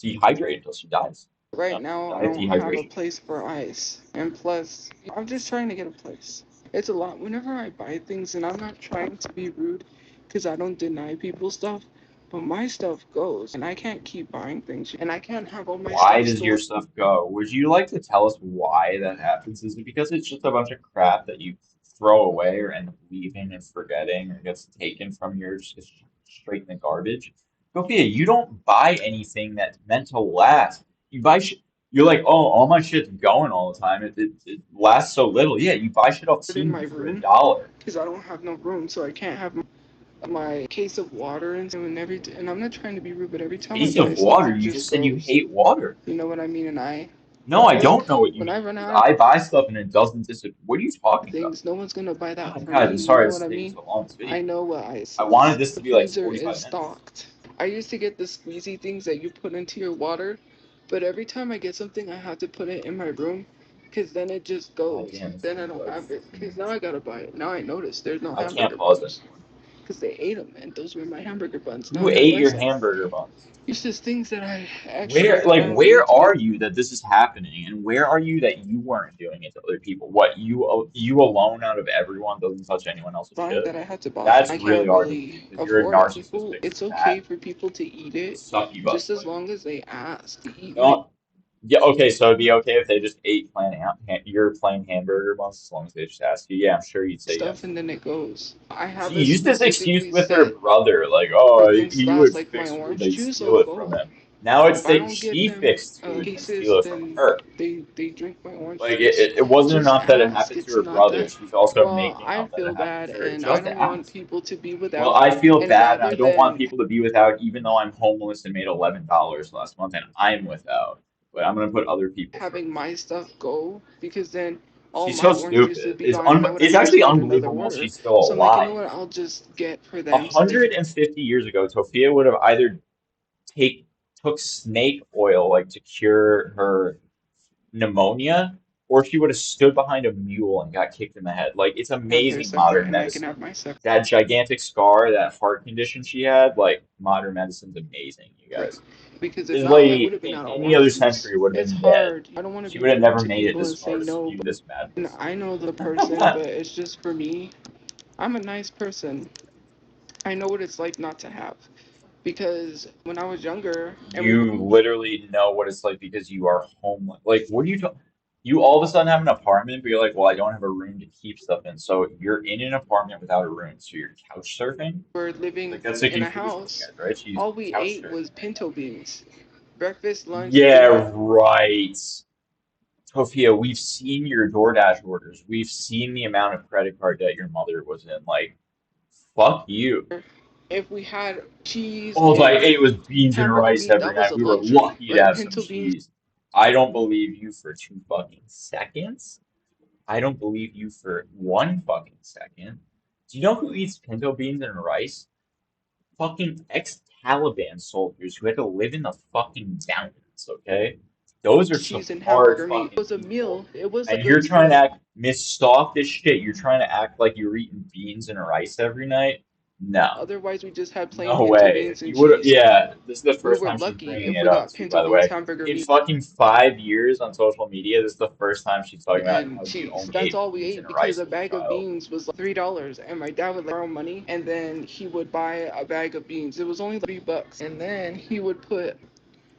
dehydrate until she dies. right now, I Die of don't have a dehydration. place for ice. And plus, I'm just trying to get a place. It's a lot. Whenever I buy things, and I'm not trying to be rude, because I don't deny people stuff, but my stuff goes, and I can't keep buying things, and I can't have all my Why stuff does your stored. stuff go? Would you like to tell us why that happens? Is it because it's just a bunch of crap that you throw away or end up leaving and forgetting or gets taken from you, just gets straight in the garbage. Sophia, you don't buy anything that's meant to last. You buy shit. You're like, oh, all my shit's going all the time. It lasts so little. Yeah, you buy shit off in Temu my for a room dollar. because I don't have no room, so I can't have my case of water and everything. And I'm not trying to be rude, but every time I Case buy of stuff, water. it You just just said you goes. hate water. You know what I mean? And No, I like don't know what you when I mean run because out I buy stuff and it doesn't disappear. What are you of talking about? things, no one's gonna buy that God, for guys, me. I'm You sorry know this what is I taking mean? so long, this I video. know what I ice wanted is. this The to be like freezer is 45 minutes. stocked. I used to get the squeezy things that you put into your water, but every time I get something, I have to put it in my room, because then it just God goes. damn, this Then thing I is don't like have it, 15 because now minutes. I gotta buy it. Now I notice there's no I can't hamburger pause buns, anymore. because they ate them, and those were my hamburger buns. Now Who I gotta ate buy your some. hamburger buns? It's just things that I Where, actually like, found a way where to are get you that this is happening, and where are you that you weren't doing it to other people? What, you alone out of everyone doesn't touch anyone else's fine shit? that I had to buy. That's I really can't hard to believe really because you're a afford it. People, narcissistic, it's okay fat, for people to eat it, succubus just as like. long as they ask to eat my Don't, yeah, okay, so it'd be okay if they just ate your plain hamburger buns as long as they just asked you. Yeah, I'm sure you'd say stuff yes. and then it goes. I She have it used this excuse specifically with her set brother, like, for oh, things he last, would like my fix food, orange they'd juice. steal I'll it from go. him. Now it's If I that don't get she them fixed food and cases, steal it from then her. they drink my orange Like, juice. it wasn't Just enough that it ask. happened to It's her not brother. that. She's also Well, making I up that it feel happened bad, to her. and I Just don't want ask. people to be Well, without. I feel And bad, and I rather don't want than people to be without, even though I'm homeless and made $11 last month, and I'm without. But I'm gonna put other people having first. my stuff go, because then all She's my so orange juice would stupid. be gone and I would It's have to actually start another unbelievable order. she's still So I'm like, you know alive. what? I'll just get for them something 150 years ago, Tophia would have either take took snake oil like to cure her pneumonia, or she would have stood behind a mule and got kicked in the head. Like it's have their amazing separate modern and I can medicine. have my separate. That gigantic scar, that heart condition she had, like modern medicine's amazing, you guys. Because if This not, I would lady have been in out of any other orange juice. century would have It's been dead. hard. I don't want to She be would have rude never to made it people this and say far to no. do this And madness. I know the person, but it's just for me. I'm a nice person. I know what it's like not to have. Because when I was younger and we were You literally know what it's like because you are homeless. Like, what are you talking? You all of a sudden have an apartment, but you're like, well, I don't have a room to keep stuff in. So you're in an apartment without a room. So you're couch surfing? living Like, that's a in a euphemism, you house, guys, right? She's all we couch ate surfing was right now. pinto beans. Breakfast, lunch, dinner. Yeah, right. Tophia, we've seen your DoorDash orders. We've seen the amount of credit card debt your mother was in. Like, fuck you. If we had cheese All I and ate was beans and hamburger rice meat, every that was night. a We were luxury. lucky to But have some pinto beans, cheese. I don't believe you for 2 fucking seconds. I don't believe you for 1 fucking second. Do you know who eats pinto beans and rice? Fucking ex-Taliban soldiers who had to live in the fucking mountains, okay? Those are some cheese and hard hamburger meat. It fucking was a people. meal. It was a And you're good trying to meal. act Miss Soft as shit. You're trying to act like you're eating beans and rice every night? No. Otherwise, we just had plain No pinto way. If beans and you would have, cheese. yeah, this is the We first were time she's lucky bringing if it we up got too, by pinto the beans, way. hamburger In meat, fucking 5 years on social media, this is the first time she's talking about and how she cheese. only That's ate all we beans ate, and because rice a as a bag of child. beans was like $3, and my dad would like borrow money, and then he would buy a bag of beans. It was only like $3, and then he would put.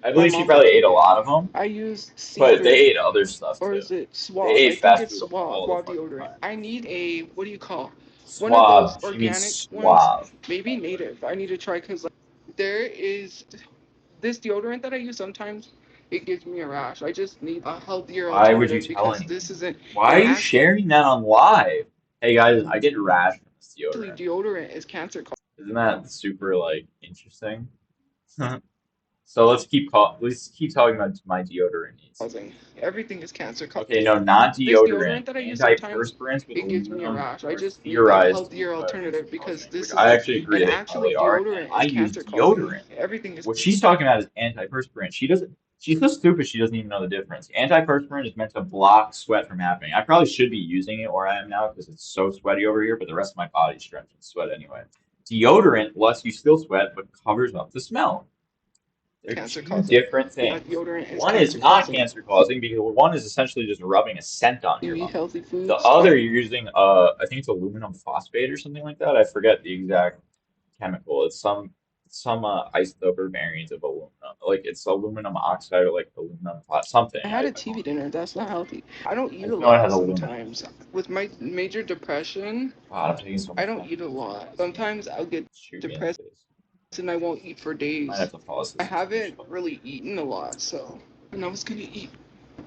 I My believe she mom would probably ate cook a it. lot of them, I used but they secret, ate other stuff or too. is it They Suave? I ate think fast it's food Suave, all the Suave fucking deodorant. time. I need a, what do you call? One of those Suave. She means organic ones, suave. maybe native. I need to try, because like, there is this deodorant that I use sometimes. It gives me a rash. I just need a healthier Why would you alternative, tell because anyone? this isn't. Why It are you sharing that on live? Hey guys, I get rash from this actually deodorant. deodorant is cancer Isn't that super like interesting? So let's keep talking about my deodorant needs. causing. Everything is cancer causing. Okay, no, not This deodorant. deodorant that I use sometimes, Antiperspirants with it gives me a aluminum rash. I are just need a theorized to be healthier cancer alternative, because causing, which this I isn't. actually agree And they actually, probably are, and deodorant I is use cancer causing. deodorant. Everything is. What she's talking about is antiperspirant. She's so stupid she doesn't even know the difference. Antiperspirant is meant to block sweat from happening. I probably should be using it where I am now because it's so sweaty over here, but the rest of my body's drenched in sweat anyway. Deodorant lets you still sweat but covers up the smell. They're Cancer two causing. different things. Deodorant is One is cancer not causing. cancer causing because one is essentially just rubbing a scent on You your eat body. healthy The foods. other you're using I think it's aluminum phosphate or something like that. I forget the exact chemical. It's some some isotoper variant of aluminum. Like it's aluminum oxide or like aluminum something. I had a I TV don't dinner. That's not healthy. I don't I eat a just know it lot has aluminum. sometimes. With my major depression, God, I'm taking so I much don't eat a fucking lot. caffeine. Sometimes I'll get Shoot me in the depressed face. and I won't eat for Might have days. to fall I asleep too much haven't fucking. really eaten a lot, so and I was gonna eat.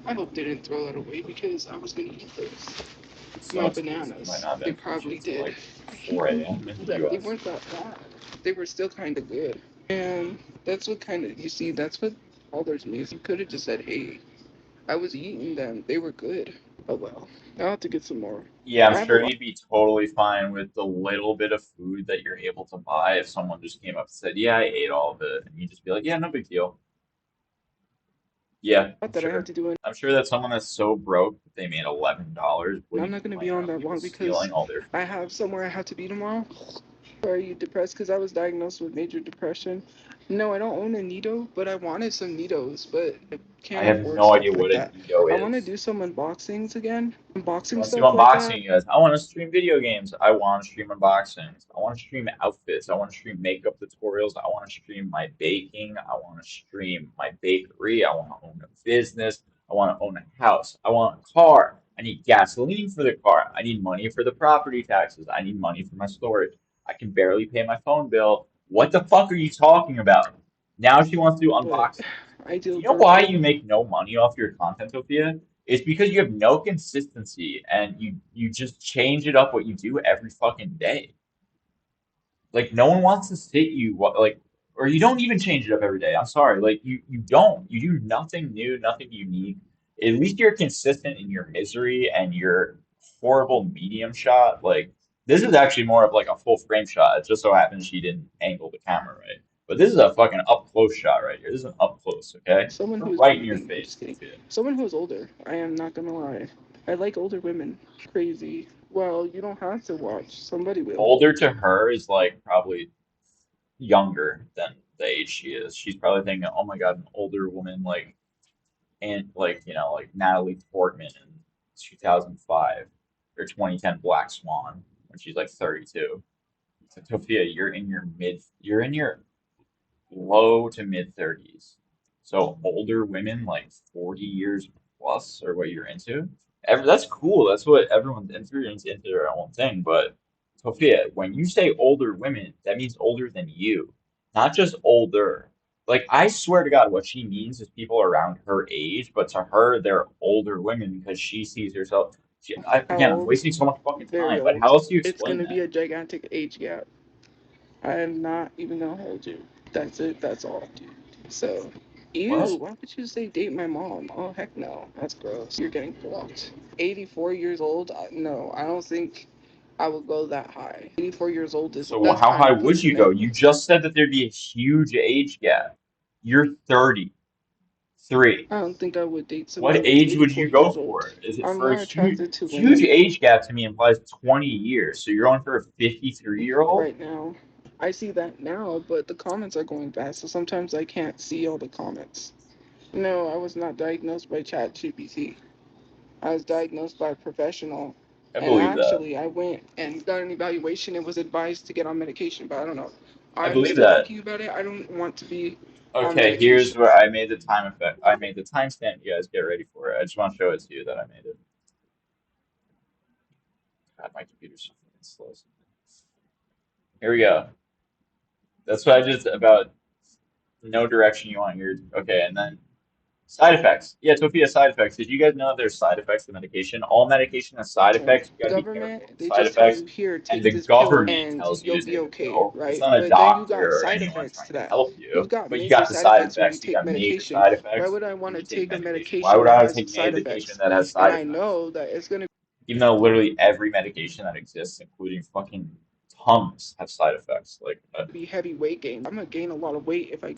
I hope they didn't throw that away because I was gonna eat those. So My expensive. Might bananas. not have They been for you probably till did. like I hate 4 when a.m. people in do the that. They U.S. weren't that bad. They were still kind of good. And that's what kind of, you see, that's what bothers me is you could have just said, hey, I was eating them. They were good. Oh well. I'll have to get some more. Yeah, I'm I have a sure lot you'd be totally fine with the little bit of food that you're able to buy if someone just came up and said, "Yeah, I ate all of it," and you just be like, "Yeah, no big deal." Yeah, I'm that I have sure. to do, and I'm sure that someone that's so broke that they made $11 I'm wouldn't not going to be complain on about that people long because stealing all their I food. have somewhere I have to be tomorrow. Are you depressed? Because I was diagnosed with major depression. No, I don't own a Nido, but I wanted some Nidos, but I I can't have afford no idea stuff like what a that. Nido I want to is. do some unboxings again, You unboxing want to see stuff like that. unboxing, guys? I want to stream video games. I want to stream unboxings. I want to stream outfits. I want to stream makeup tutorials. I want to stream my baking. I want to stream my bakery. I want to own a business. I want to own a house. I want a car. I need gasoline for the car. I need money for the property taxes. I need money for my storage. I can barely pay my phone bill. What the fuck are you talking about? Now she wants to do But unboxings. Do ideal you know why girl. you make no money off your content, Sophia? It's because you have no consistency and you just change it up what you do every fucking day. Like no one wants to sit you like or you don't even change it up every day. I'm sorry. Like you don't. You do nothing new, nothing unique. At least you're consistent in your misery and your horrible medium shot. Like this is actually more of like a full frame shot. It just so happens she didn't angle the camera right. But this is a fucking up close shot right here. This is an up close, okay? Someone who is Right in your breathing. I'm just face, kidding. Sophia. Someone who is older. I am not gonna lie. I like older women. Crazy. Well, you don't have to watch. Somebody will. Older to her is like probably younger than the age she is. She's probably thinking, oh my God, an older woman like and like like Natalie Portman in 2005 or 2010 Black Swan when she's like 32. So Tophia, you're in your low to mid 30s. So older women like 40 years plus are what you're into. That's cool. That's what everyone's into their own thing. But Sophia, when you say older women, that means older than you, not just older. Like I swear to God, what she means is people around her age, but to her, they're older women because she sees herself. How Again, I'm old? wasting so much fucking Very time. But old. how else do you It's explain gonna be that? a gigantic age gap. I am not even gonna hold you. That's it. That's all, dude. So, ew. What? Why would you say date my mom? Oh heck no. That's gross. You're getting blocked. 84 years old? No, I don't think I would go that high. 84 years old is So that's how kind high of would you pushing go? it. You just said that there'd be a huge age gap. You're 33. I don't think I would date What someone that's age would 84 you go years old. for? Is it I'm for a more huge attracted to huge women age gap to me implies 20 years. So you're going for a 53-year-old? right now. I see that now, but the comments are going fast, so sometimes I can't see all the comments. No, I was not diagnosed by ChatGPT. I was diagnosed by a professional. I And believe that. actually, I went and got an evaluation and was advised to get on medication, but I don't know. I I'm believe still that. thinking about it. I don't want to be on Okay, here's medication. where I made the time effect. I made the timestamp. You guys get ready for it. I just want to show it to you that I made it. God, my computer's so fucking slow. Here we go. That's what I just about no direction you want your okay, and then side effects. Yeah, Tophia, side effects. Did you guys know there's side effects to medication? All medication has side The effects. You gotta be careful of government, the they side just tell effects. you, here, And take the this pill government and tells you you'll to be take the okay, pill. It's right? not a But then you got doctor or side anyone effects trying to to that. help You've you. got But you major got the side side effects when you effects. You take got major medication. side Why effects would I want when to you take take a medication. Why medication would that I has take side medication effects? that has And side I effects? know that it's going to Even though literally every medication that exists, including fucking tons, have side effects. Like be heavy weight gain. I'm going to gain a lot of weight if I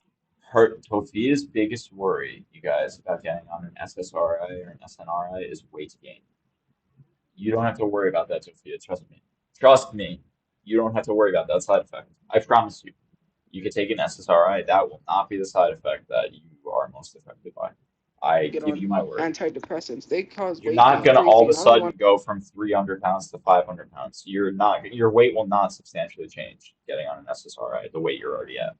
her Tofia's biggest worry, you guys, about getting on an SSRI or an SNRI is weight gain. You don't have to worry about that, Tofia. Trust me. Trust me. You don't have to worry about that side effect. I promise you. You could take an SSRI. That will not be the side effect that you are most affected by. I get give on you my word. antidepressants. They cause You're weight not gain gonna all crazy, of a and I don't want sudden go from 300 pounds to 500 pounds. Your weight will not substantially change getting on an SSRI the weight you're already at.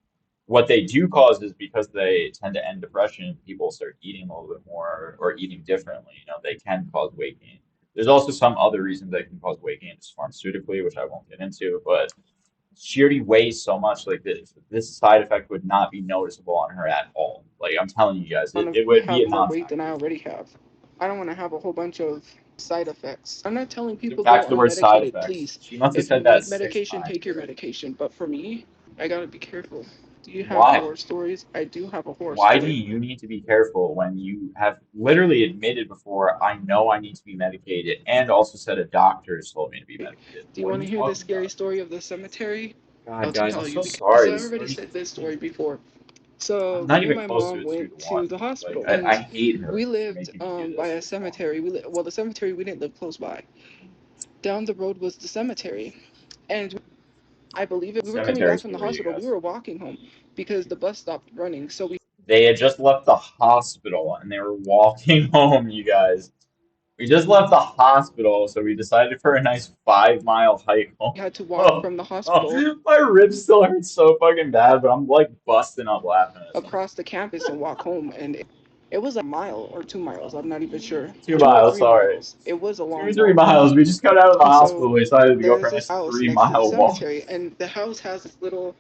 What they do cause is because they tend to end depression, people start eating a little bit more or eating differently. They can cause weight gain. There's also some other reasons that can cause weight gain just pharmaceutically, which I won't get into, but she already weighs so much, like this side effect would not be noticeable on her at all. Like I'm telling you guys, Want it to would be have a more weight than I non-factor. already have. I don't want to have a whole bunch of side effects. I'm not telling Get people back go to the word side unmedicated, effects. please. She must have If you said that need six medication, times take your already. medication. But for me, I gotta be careful. Do you have Why? horror stories? I do have a horror Why do story. you need to be careful when you have literally admitted before, I know I need to be medicated, and also said a doctor has told me to be medicated? Do you What are want you to hear the talking scary about? story of the cemetery? God, I'll guys, I'm tell you so because sorry. I This already story's said this story fucking. before. I'm So not me and even my close to mom a two went to to one. the Like hospital, I and hate her we for lived making me do by this. a It's fine. cemetery. Well, the cemetery we didn't live close by. Down the road was the cemetery, and I believe it. We were coming back Cemeteries from the for you hospital. We guys. were walking home because the bus stopped running. So we They had just left the hospital and they were walking home, you guys. We just left the hospital, so we decided for a nice 5 mile hike home. had to walk Oh, from the hospital oh, my ribs still hurt so fucking bad, but I'm like busting up laughing at something. across the campus and walk home, and it was a mile or 2 miles. I'm not even sure. Two Two or miles, three sorry. miles. It was a Two or long three walk. miles. We just got out of the And so hospital. We decided to go for there's a this nice house three next to the mile walk. cemetery, and the house has this little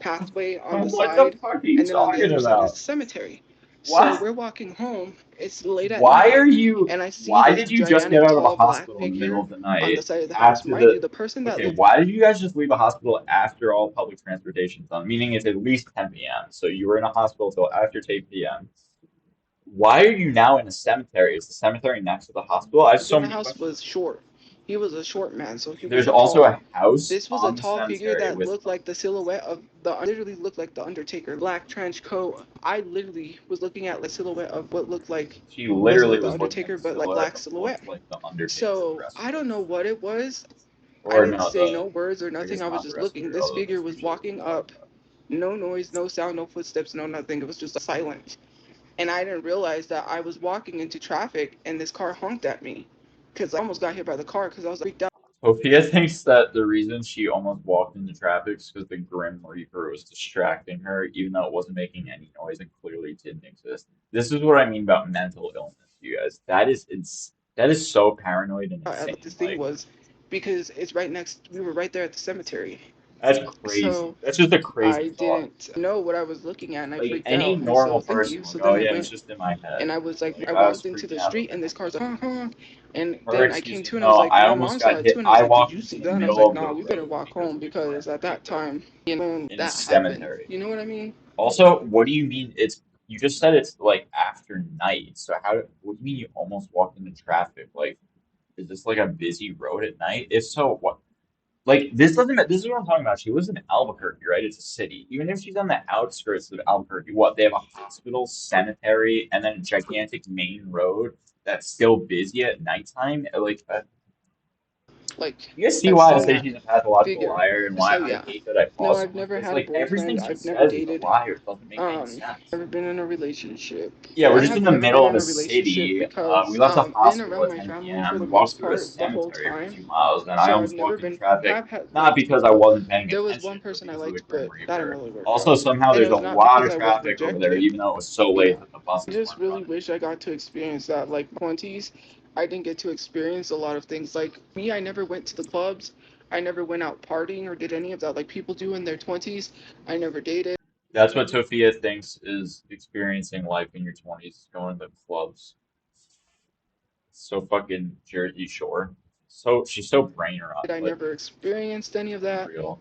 pathway on the What the side, fuck are you and then on the talking other side is about? the cemetery. So What? we're walking home. It's late at Why are night, you? and I see Why this did you just get gigantic, out of the tall black hospital in the middle figure of the on the night side of the house. after Mind you, the? the person that Okay, lived why did you guys just leave the hospital after all public transportation's done? Meaning it's at least 10 p.m. So you were in a hospital till after 10 p.m. Why are you now in a cemetery? Is the cemetery next to the hospial? I have so in the many house was questions. short. He was a short man, so he There's wasn't also tall. a house This was a on the tall figure cemetery that with. looked like the silhouette of the literally looked like the Undertaker. Black trench coat. I literally was looking at the silhouette of what looked like She wasn't literally the was looking at Undertaker, the but like silhouette black of what silhouette. looked like the Undertaker, the So I wrestler, don't know what it was. I or didn't no, say the no words or I nothing. guess I was not the just looking. wrestler, This although figure that's was usually what walking we're talking up. about. No noise, no sound, no footsteps, no nothing. It was just silent. And I didn't realize that I was walking into traffic and this car honked at me because I almost got hit by the car because I was freaked out. Tophia thinks that the reason she almost walked into traffic is because the Grim Reaper was distracting her, even though it wasn't making any noise and clearly didn't exist. This is what I mean about mental illness, you guys. That is so paranoid and At what insane. this thing Like was because it's right next. We were right there at the cemetery, that's crazy. so That's just a crazy I thought. didn't know what I was looking at, and I Like freaked any out. And normal so thank person, you. like, So oh then I yeah, it's went just in my and head. I was like, Like I I was walked into freaking the out street, over and this nothing. car's like, honk, honk. And Her then I excuse came is to, and I no, was like, I my almost mom saw got it too, hit. and I was I like, did walked you see into the that? And I was middle like, of the no, we better road walk because home of a Grim because at that Reaper time, when in a that happened, cemetery. you know what I mean? Also, what do you mean it's you just said it's like after night. So what do you mean you almost walked into traffic? Like is this like a busy road at night? If so, what like this doesn't this is what I'm talking about. She lives in Albuquerque, right? It's a city. Even if she's on the outskirts of Albuquerque, what they have a hospital, cemetery, and then a gigantic main road that's still busy at nighttime. Like Like, you guys see I've why I seen say that she's a pathological figure. liar and why So I yeah. hate that I No, follow I've someone like never this? had a Like everything boyfriend. she I've never says is a dated. liar. It doesn't make any Um, sense. never been in a relationship. Yeah, we're I just in have the never middle been of in a a relationship city. We because left the been hospital around at my 10 family for p.m. We the walked most through a part the whole cemetery for time. 2 miles, and I So I've almost never walked into been traffic, have had not like because I wasn't paying there was one attention, but person I because of the liked, Grim but that didn't Reaper. really work Also, out. somehow And it there's a was not lot because of I was traffic over there, rejected. even though it was so late Yeah. that the I buses just weren't really running. wish I got to experience that. Like 20s, I didn't get to experience a lot of things. Like me, I never went to the clubs. I never went out partying or did any of that like people do in their 20s. I never dated. That's what Tophia thinks is experiencing life in your 20s, going to clubs. So fucking Jersey Shore. So she's so brain rot. I Like, never experienced any of that. unreal.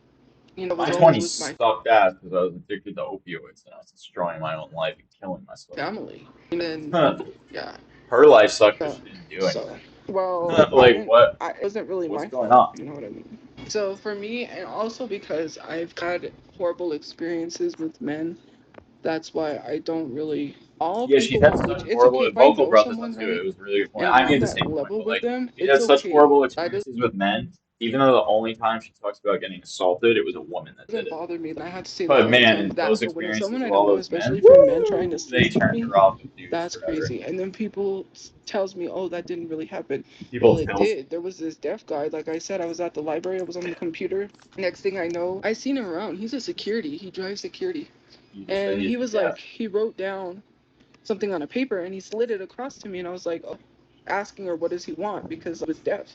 I My was always 20s with my sucked ass because I was addicted to opioids and I was destroying my own life and killing myself. family. And then, yeah, Her life sucked because yeah. she didn't do So, anything. well, I Like didn't, what? it wasn't really What's my going fault. on? You know what I mean? So for me, and also because I've had horrible experiences with men, that's why I don't really, all Yeah, she's people had want, such which it's horrible. okay if I Vocal know brought this someone, up too. It right? was a really good point. And I'm I on made the that same point, level but with like them, she's it's had such okay. horrible That experiences with men. Even though the only time she talks about getting assaulted, it was a woman that did doesn't it. bother me. I have to say that But all the man, time. That, those but when it's experiences someone with I don't all know, those men, especially from men trying to woo, they sleep with turned me, her off with dudes that's forever. crazy. And then people tells me, "Oh, that didn't really happen." People Well, it tell did. There was this deaf guy. Like I said, I was at the library. I was on the computer. Next thing I know, I seen him around. He's a security. He drives security. You just said And you, he was yeah. like, he wrote down something on a paper and he slid it across to me. And I was like, oh, asking her, what does he want? Because I was deaf.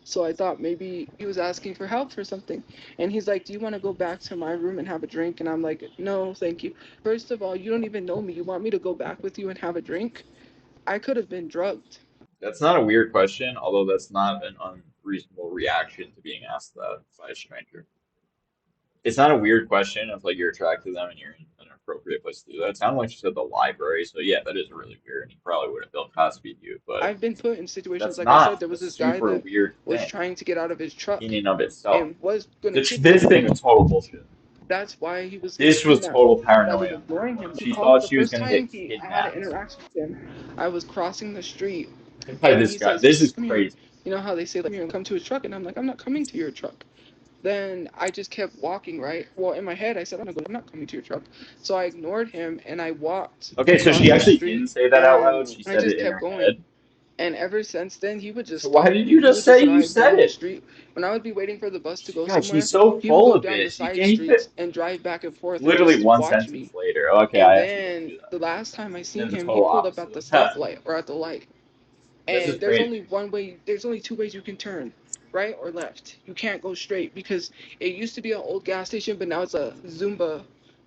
So I thought maybe he was asking for help for something. And he's like, do you want to go back to my room and have a drink? And I'm like, no, thank you. First of all, you don't even know me. You want me to go back with you and have a drink? I could have been drugged. That's not a weird question, although that's not an unreasonable reaction to being asked that by a stranger. It's not a weird question if like you're attracted to them and you're in an appropriate place to do that. It sounded like you said the library, so yeah, that is really weird. And he probably would have Bill Cosby'd you, but I've been put in situations, that's like I said, not there a was this guy super that weird was thing trying to get out of his truck in and of itself. and was going to This kidnap thing me. was total bullshit. That's why he was going to This was kidnap me. total I was paranoia on her ignoring him. part. He She called thought the she was first gonna time get I had an kidnapped interaction with him. I was crossing the street, by and this he guy. says, This is "Come here." crazy. You know how they say, "Like, come to his truck," and I'm like, "I'm not coming to your truck." Then I just kept walking, right? Well, in my head, I said, I'm not coming to your truck. So I ignored him and I walked Okay, so she across the actually didn't street say that out loud. and She I said just it in kept her going. head. And ever since then, he would just So why stalk did me. you He just would just say you drive said down the it? street. When I would be waiting for the bus to go God, she's somewhere, so he would full go of down the it. She side can't even. streets and drive back and forth and Literally just one watch sentence me. later. Okay, And I actually wouldn't then do that. the last time I seen And the him, he total pulled up at opposite the of that. stoplight or at the light. This is And there's crazy. only one way, there's only two ways you can turn, right or left. You can't go straight because it used to be an old gas station, but now it's a Zumba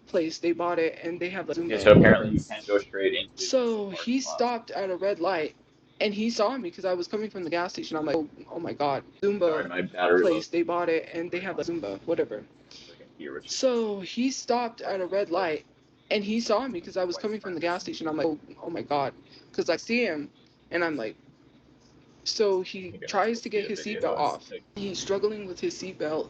place. They bought it and they have like Okay, Zumba, so apparently whatever. you can't go straight into the Zumba So parking he lot. stopped at a red light and he saw me because I was coming from the gas station. I'm like, oh my God, Sorry, Zumba my battery low. place. They bought it and they have like Zumba, whatever. So I can hear what she's saying. So he stopped at a red light and he saw me because I was coming from the gas station. I'm like, oh my God. Because I see him and I'm like, so he Making a tries to get Tophia his video. seatbelt It's off. like, He's struggling with his seatbelt.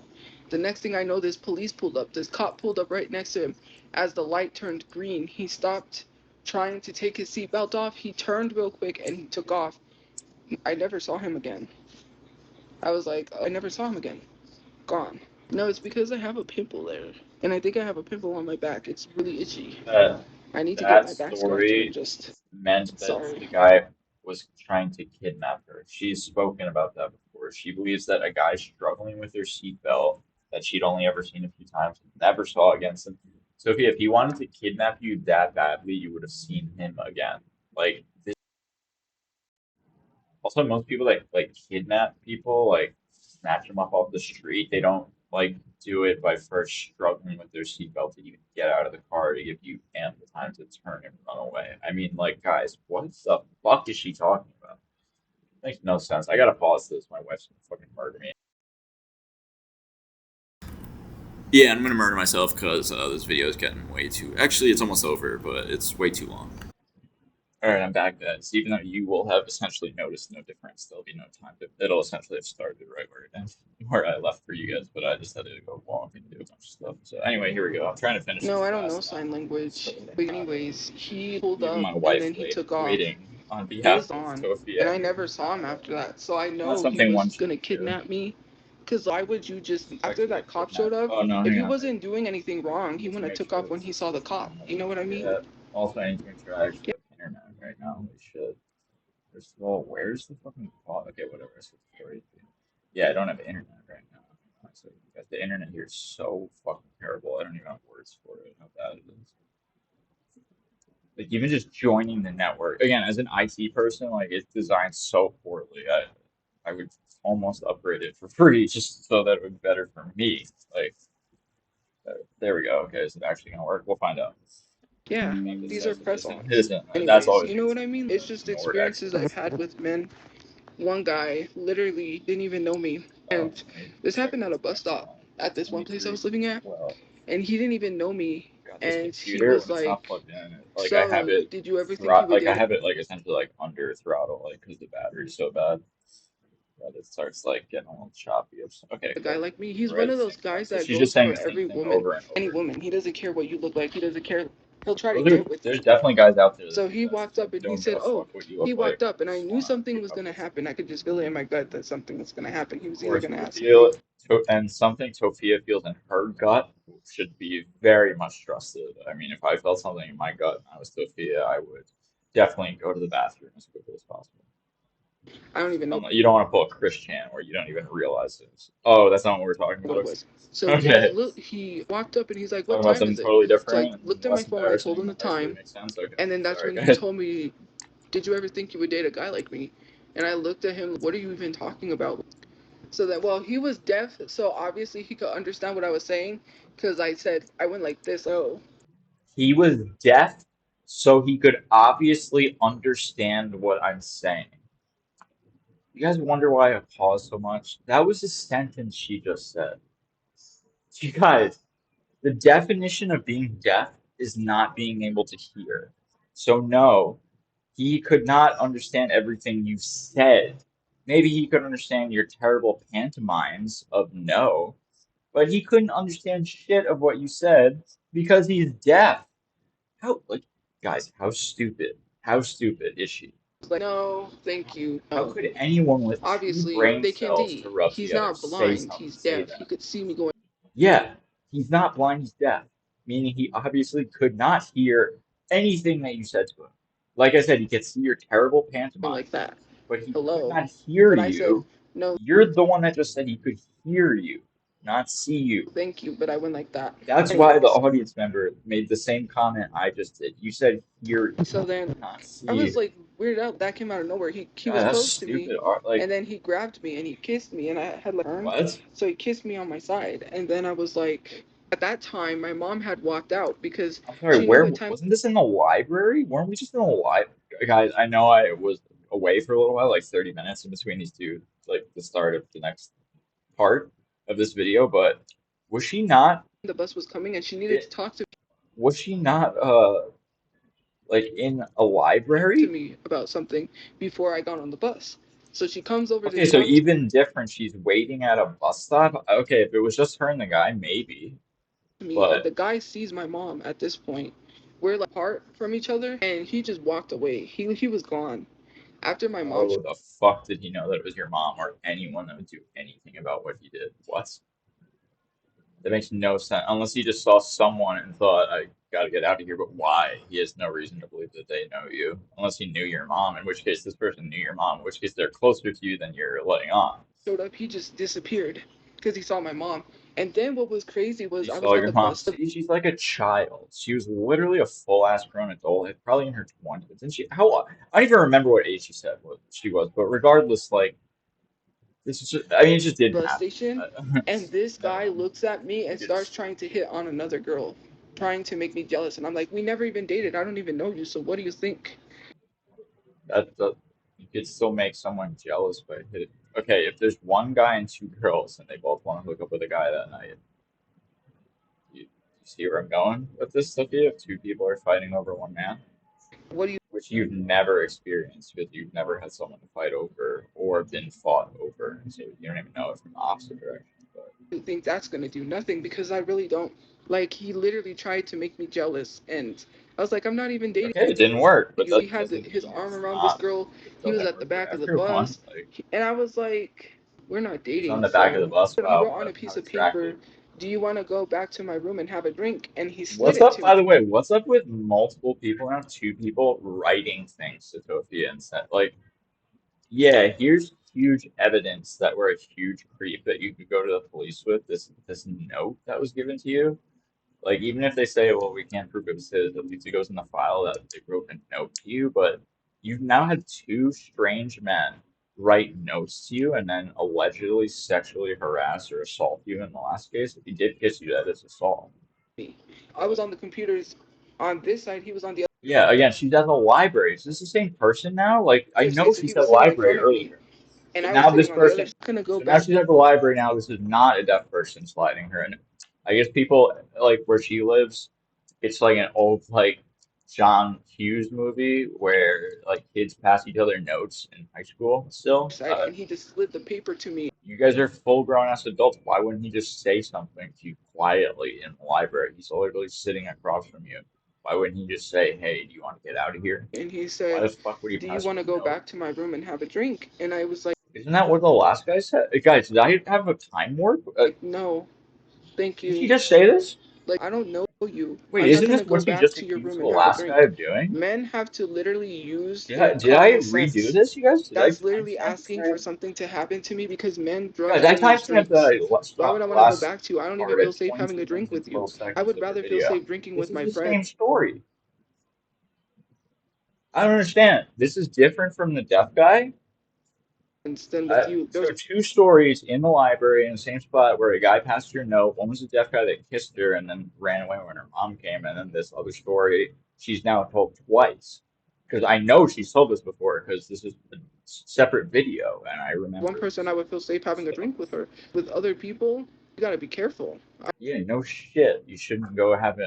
The next thing I know, this police pulled up. This cop pulled up right next to him. As the light turned green, he stopped trying to take his seatbelt off. He turned real quick and he took off. I never saw him again. I was like, I never saw him again. Gone. No, it's because I have a pimple there. And I think I have a pimple on my back. It's really itchy. that I need to get that my back scratcher and story just. meant that Sorry. the guy was trying to kidnap her. She's spoken about that before. She believes that a guy struggling with her seatbelt that she'd only ever seen a few times, never saw again since. Sophia, if he wanted to kidnap you that badly, you would have seen him again. Like this. Also, most people that like kidnap people, like snatch them up off the street, they don't like do it by first struggling with their seatbelt to even get out of the car to give you ample time to turn and run away. I mean, like, guys, what the fuck is she talking about? Makes no sense. I gotta pause this. My wife's gonna fucking murder me. Yeah, I'm gonna murder myself because this video is getting way too. Actually, it's almost over, but it's way too long. All right, I'm back, guys. Even though you will have essentially noticed no difference, there'll be no time. It'll essentially have started right where it ends, where I left for you guys. But I just had to go walk and do a bunch of stuff. So anyway, here we go. I'm trying to finish No, this I don't know last sign one. language. So But anyways, he pulled leaving up my and wife then he took off. waiting on He was behalf of on, and Tophia I here. never saw him after that. So I Not know he something one was should gonna do. kidnap me. Cause why would you just after Sexually that cop showed kidnap. up? Oh no, If hang he on. wasn't doing anything I wrong, he need to wouldn't have make took sure off this when he saw is the cop. You know what I mean? yeah. Also, I need to make sure I actually Yeah. have internet right now. Holy shit. First of all, where's the fucking call? Okay, whatever. It's a story. Yeah, I don't have internet right now. So the internet here is so fucking terrible. I don't even have words for it. How bad it is. Like even just joining the network again as an IT person, like it's designed so poorly. I would almost upgrade it for free just so that it would be better for me. Like there we go. Okay, is it actually gonna work? We'll find out. Yeah, Maybe it these are says it press isn't. It ons. isn't. That's Anyways, always you gonna know what say I that. mean? It's just I'm a word experiences expert. I've had with men. One guy literally didn't even know me. Oh, And let me this check happened at this a bus next stop one. at this one place I 23, was living at. 12. And he didn't even know me. God, this And he computer was when it's not like, plugged in, like I have so it did you ever think you would like I date have it like essentially like under throttle, like because the battery's so bad that it starts like getting a little choppy. Okay, a guy cool. like me? We're He's right one at of the same those point. guys So that she's just goes saying for the same every thing woman, over and any over. woman. He doesn't care what you look like. He doesn't care. He'll try to Those are get with there's you. definitely guys out there that So do he that. walked That up and he don't give said, a oh, fuck what you he look like. walked up and I Just knew wanna something hook was up going to with you. happen. I could just feel it in my gut that something was going to happen. He Of was either course, going to we ask me. feel and something Tophia feels in her gut should be very much trusted. I mean, if I felt something in my gut and I was Tophia, I would definitely go to the bathroom as quickly as possible. I don't even know You don't want to pull a Chris Chan where you don't even realize it. Oh, that's not what we're talking what it about. was. So Okay, he walked up and he's like, "What talking about time something is it?" totally So I different and looked at my less phone. I told embarrassing him the that actually time, makes sense. Okay, and then that's sorry when he guys. told me, "Did you ever think you would date a guy like me?" And I looked at him. What are you even talking about? So that well, he was deaf, so obviously he could understand what I was saying, because I said I went like this. Oh, He was deaf, so he could obviously understand what I'm saying. You guys wonder why I pause so much? That was a sentence she just said. You guys, the definition of being deaf is not being able to hear. So no, he could not understand everything you said. Maybe he could understand your terrible pantomimes of no, but he couldn't understand shit of what you said because he's deaf. How, like, guys, how stupid is she? was like, no, thank you. How No, could anyone with two obviously brain they can't cells see. to rub He's together not say blind. something, He's say deaf. He that? could see me going Yeah, he's not blind, he's deaf, meaning he obviously could not hear anything that you said to him. Like I said, he could see your terrible like pantomimes, that. but he could Hello, not hear but I said you. no, You're the one that just said he could hear you, not see you. thank you, but I went like that. That's why the Anyways, audience member made the same comment I just did. You said hear you, so then not see I was you. like weirded out. That came out of nowhere. He God, was that's close to me, stupid. Like, and then he grabbed me and he kissed me, and I had like burned. what? So he kissed me on my side, and then I was like, at that time, my mom had walked out because I'm sorry, she knew where what time wasn't this in the library? Weren't we just in the library? Guys, I know I was away for a little while, like 30 minutes in between these two, like the start of the next part of this video, but was she not the bus was coming, and she needed to it talk was she not like in a to library? me about something before I got on the bus. So she comes over to Okay, so talk even different, she's waiting at a bus stop. Okay, if it was just her and the guy, maybe. to me, and the But guy sees my mom at this point. We're like apart from each other, and he just walked away. He was gone after my mom. how the fuck did he know that it was your mom or anyone that would do anything about what he did? What? That makes no sense. Unless he just saw someone and thought, I gotta get out of here, but why? He has no reason to believe that they know you. Unless he knew your mom, in which case this person knew your mom, in which case they're closer to you than you're letting on. Showed up, he just disappeared because he saw my mom. And then what was crazy was You I was saw at your the mom. bus See, she's like a child. She was literally a full ass grown adult, probably in her 20s. Didn't she? How? I don't even remember what age she said what she was, but regardless, like, this is just, I mean, it just didn't bus happen. station, and this Never guy mind. looks at me We and could starts trying to hit on another girl, trying to make me jealous. And I'm like, we never even dated. I don't even know you. So what do you think? that you could still make someone jealous by hitting. Okay, if there's one guy and two girls and they both want to hook up with a guy that night, you see where I'm going with this, Sophia? If two people are fighting over one man, What do which you've never experienced because you've never had someone to fight over or been fought over, so you don't even know it from the opposite direction. But you think that's gonna do? Nothing, because I really don't. Like, he literally tried to make me jealous, and I was like, I'm not even dating okay, it didn't work, but you. He that had doesn't his mean arm it's around this not. girl. It He still was didn't at the work for back of the everyone. bus, Like, and I was like, we're not he's on dating. the back of the So bus. he Wow, wrote on a how piece of paper, attractive. do you want to go back to my room and have a drink? And he slid What's it up, to me. by the way? What's up with multiple people now? Two people writing things to Tophia and said, like, yeah, here's huge evidence that we're a huge creep that you could go to the police with. This note that was given to you. Like, even if they say, well, we can't prove it was his, at least it goes in the file that they wrote a note to you. But you've now had two strange men write notes to you and then allegedly sexually harass or assault you in the last case. If he did kiss you, that is assault. I was So. on the computers on this side. He was on the Yeah, again, she's at the library. Is this the same person now? Like, I other side. know So she he said was sitting in library front of me, earlier. So and I was now this sitting on the other person, side. Gonna go so now back. she's at the library now. This is not a deaf person sliding her. And I guess people, like, where she lives, it's like an old, like, John Hughes movie where, like, kids pass each other notes in high school still. Side, and he just slid the paper to me. You guys are full grown ass adults. Why wouldn't he just say something to you quietly in the library? He's literally sitting across from you. Why wouldn't he just say, hey, do you want to get out of here? And he Why said, the fuck would he do you pass want you to a go note? back to my room and have a drink? And I was Isn't that what the last guy said? Guys, did I have a time warp? like, no, thank Did he you. just say this? Like, I don't know you. Wait, I'm not isn't gonna this go what you back just to your accused room the and have a last guy drink. of doing? Men have to literally use Did their I common redo sense. this, you guys? Did I That's literally timestamp this asking for right? something to happen to me because men drug Guys, I women with timestamped drinks. Why would I want to go last back to you? I don't even part feel at safe having 22 a minutes drink and with you. 12 I seconds would of the rather feel video. safe drinking This with is my the friends same story. I don't understand. This is different from the deaf guy. than with you. There was So two stories in the library in the same spot where a guy passed her note. One was a deaf guy that kissed her and then ran away when her mom came, and then this other story she's now told twice. Because I know she's told this before because this is a separate video and I one remember person I would feel safe having a stuff. drink with her. With other people, you gotta be careful. Yeah, no shit. You shouldn't go have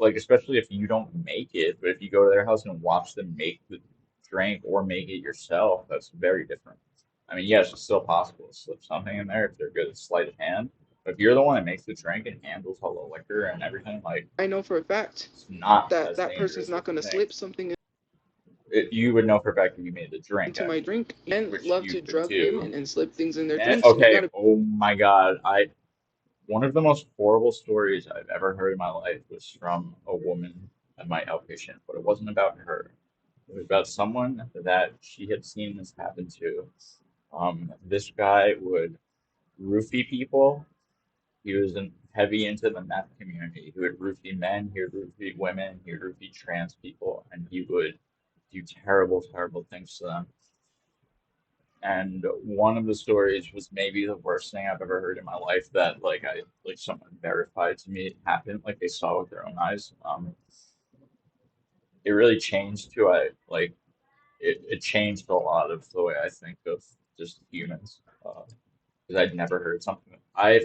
like, especially if you don't make it, but if you go to their house and watch them make the drink or make it yourself, that's very different. I mean, yes, it's still possible to slip something in there if they're good at sleight of hand. But if you're the one that makes the drink and handles all the liquor and everything, like, I know for a fact it's not that as that person's dangerous not as you gonna think. slip something You would know for a fact that you made the drink, into my actually, drink. Men which love you to could drug do. women and slip things in their And drinks, and you okay, gotta oh my God, one of the most horrible stories I've ever heard in my life was from a woman at my outpatient, but it wasn't about her. It was about someone that she had seen this happen to. This guy would roofie people. He was heavy into the meth community. He would roofie men, he would roofie women, he would roofie trans people, and he would do terrible, terrible things to them. And one of the stories was maybe the worst thing I've ever heard in my life that like someone verified to me it happened, like they saw with their own eyes. It really changed who I like. It changed a lot of the way I think of just humans. Because I'd never heard something. I've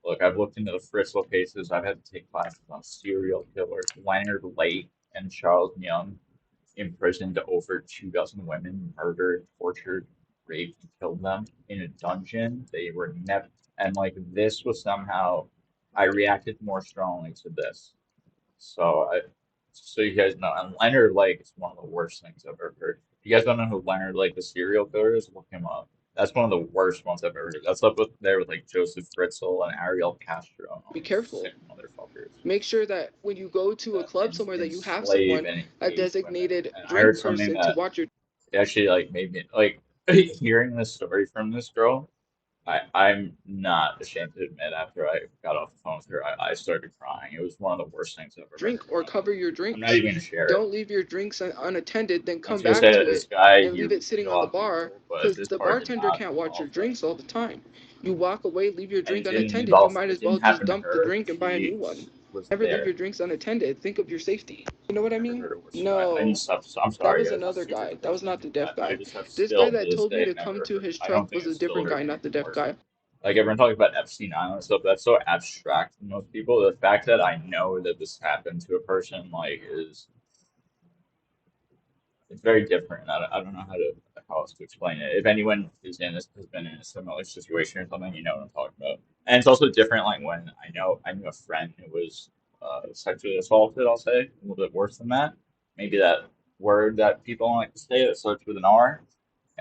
looked into the Fritzl cases. I've had to take classes on serial killers, Leonard Lake and Charles Young imprisoned over 2 dozen women, murdered, tortured, raped, and killed them in a dungeon. They were never, and like this was somehow, I reacted more strongly to this. So so you guys know, and Leonard Lake is one of the worst things I've ever heard. If you guys don't know who Leonard Lake, the serial killer is, look him up. That's one of the worst ones I've ever heard. That's up there with like Joseph Fritzl and Ariel Castro and all be these careful. sick motherfuckers Make sure that when you go to a that club somewhere that you have enslave someone, and a engage women. designated And I heard drink something person to that watch your it actually like made me like hearing this story from this girl. I'm not ashamed to admit after I got off the phone with her, I started crying. It was one of the worst things I've ever drink heard in or my life. cover your I'm not drinks. even gonna share it. Don't leave your drinks unattended, then I was come gonna back say that to this it guy and he leave it roofed a sitting on lot the of bar people, but because this the part did bartender not can't watch your involve her, drinks all the time. You walk away, leave your and drink it didn't unattended, you involve. might It as well didn't just happen to dump the her. drink and buy a new She one. was Never leave there. your drinks unattended. Think of your safety. You know what I Never mean? heard it was. I need No, to stop. I'm that sorry, was guys. It's another super guy. That was depressing. not the deaf I guy. just have This guy still to that this told me day to come never to heard. his I truck don't think was it a still different heard guy, not the anything deaf worse. guy. Like everyone talks about Epstein Island stuff, that's so abstract to most people. The fact that I know that this happened to a person like is it's very different. I don't know how else to explain it. If anyone is in this has been in a similar situation or something, you know what I'm talking about. And it's also different like when I knew a friend who was sexually assaulted, I'll say, a little bit worse than that. Maybe that word that people don't like to say that starts with an R.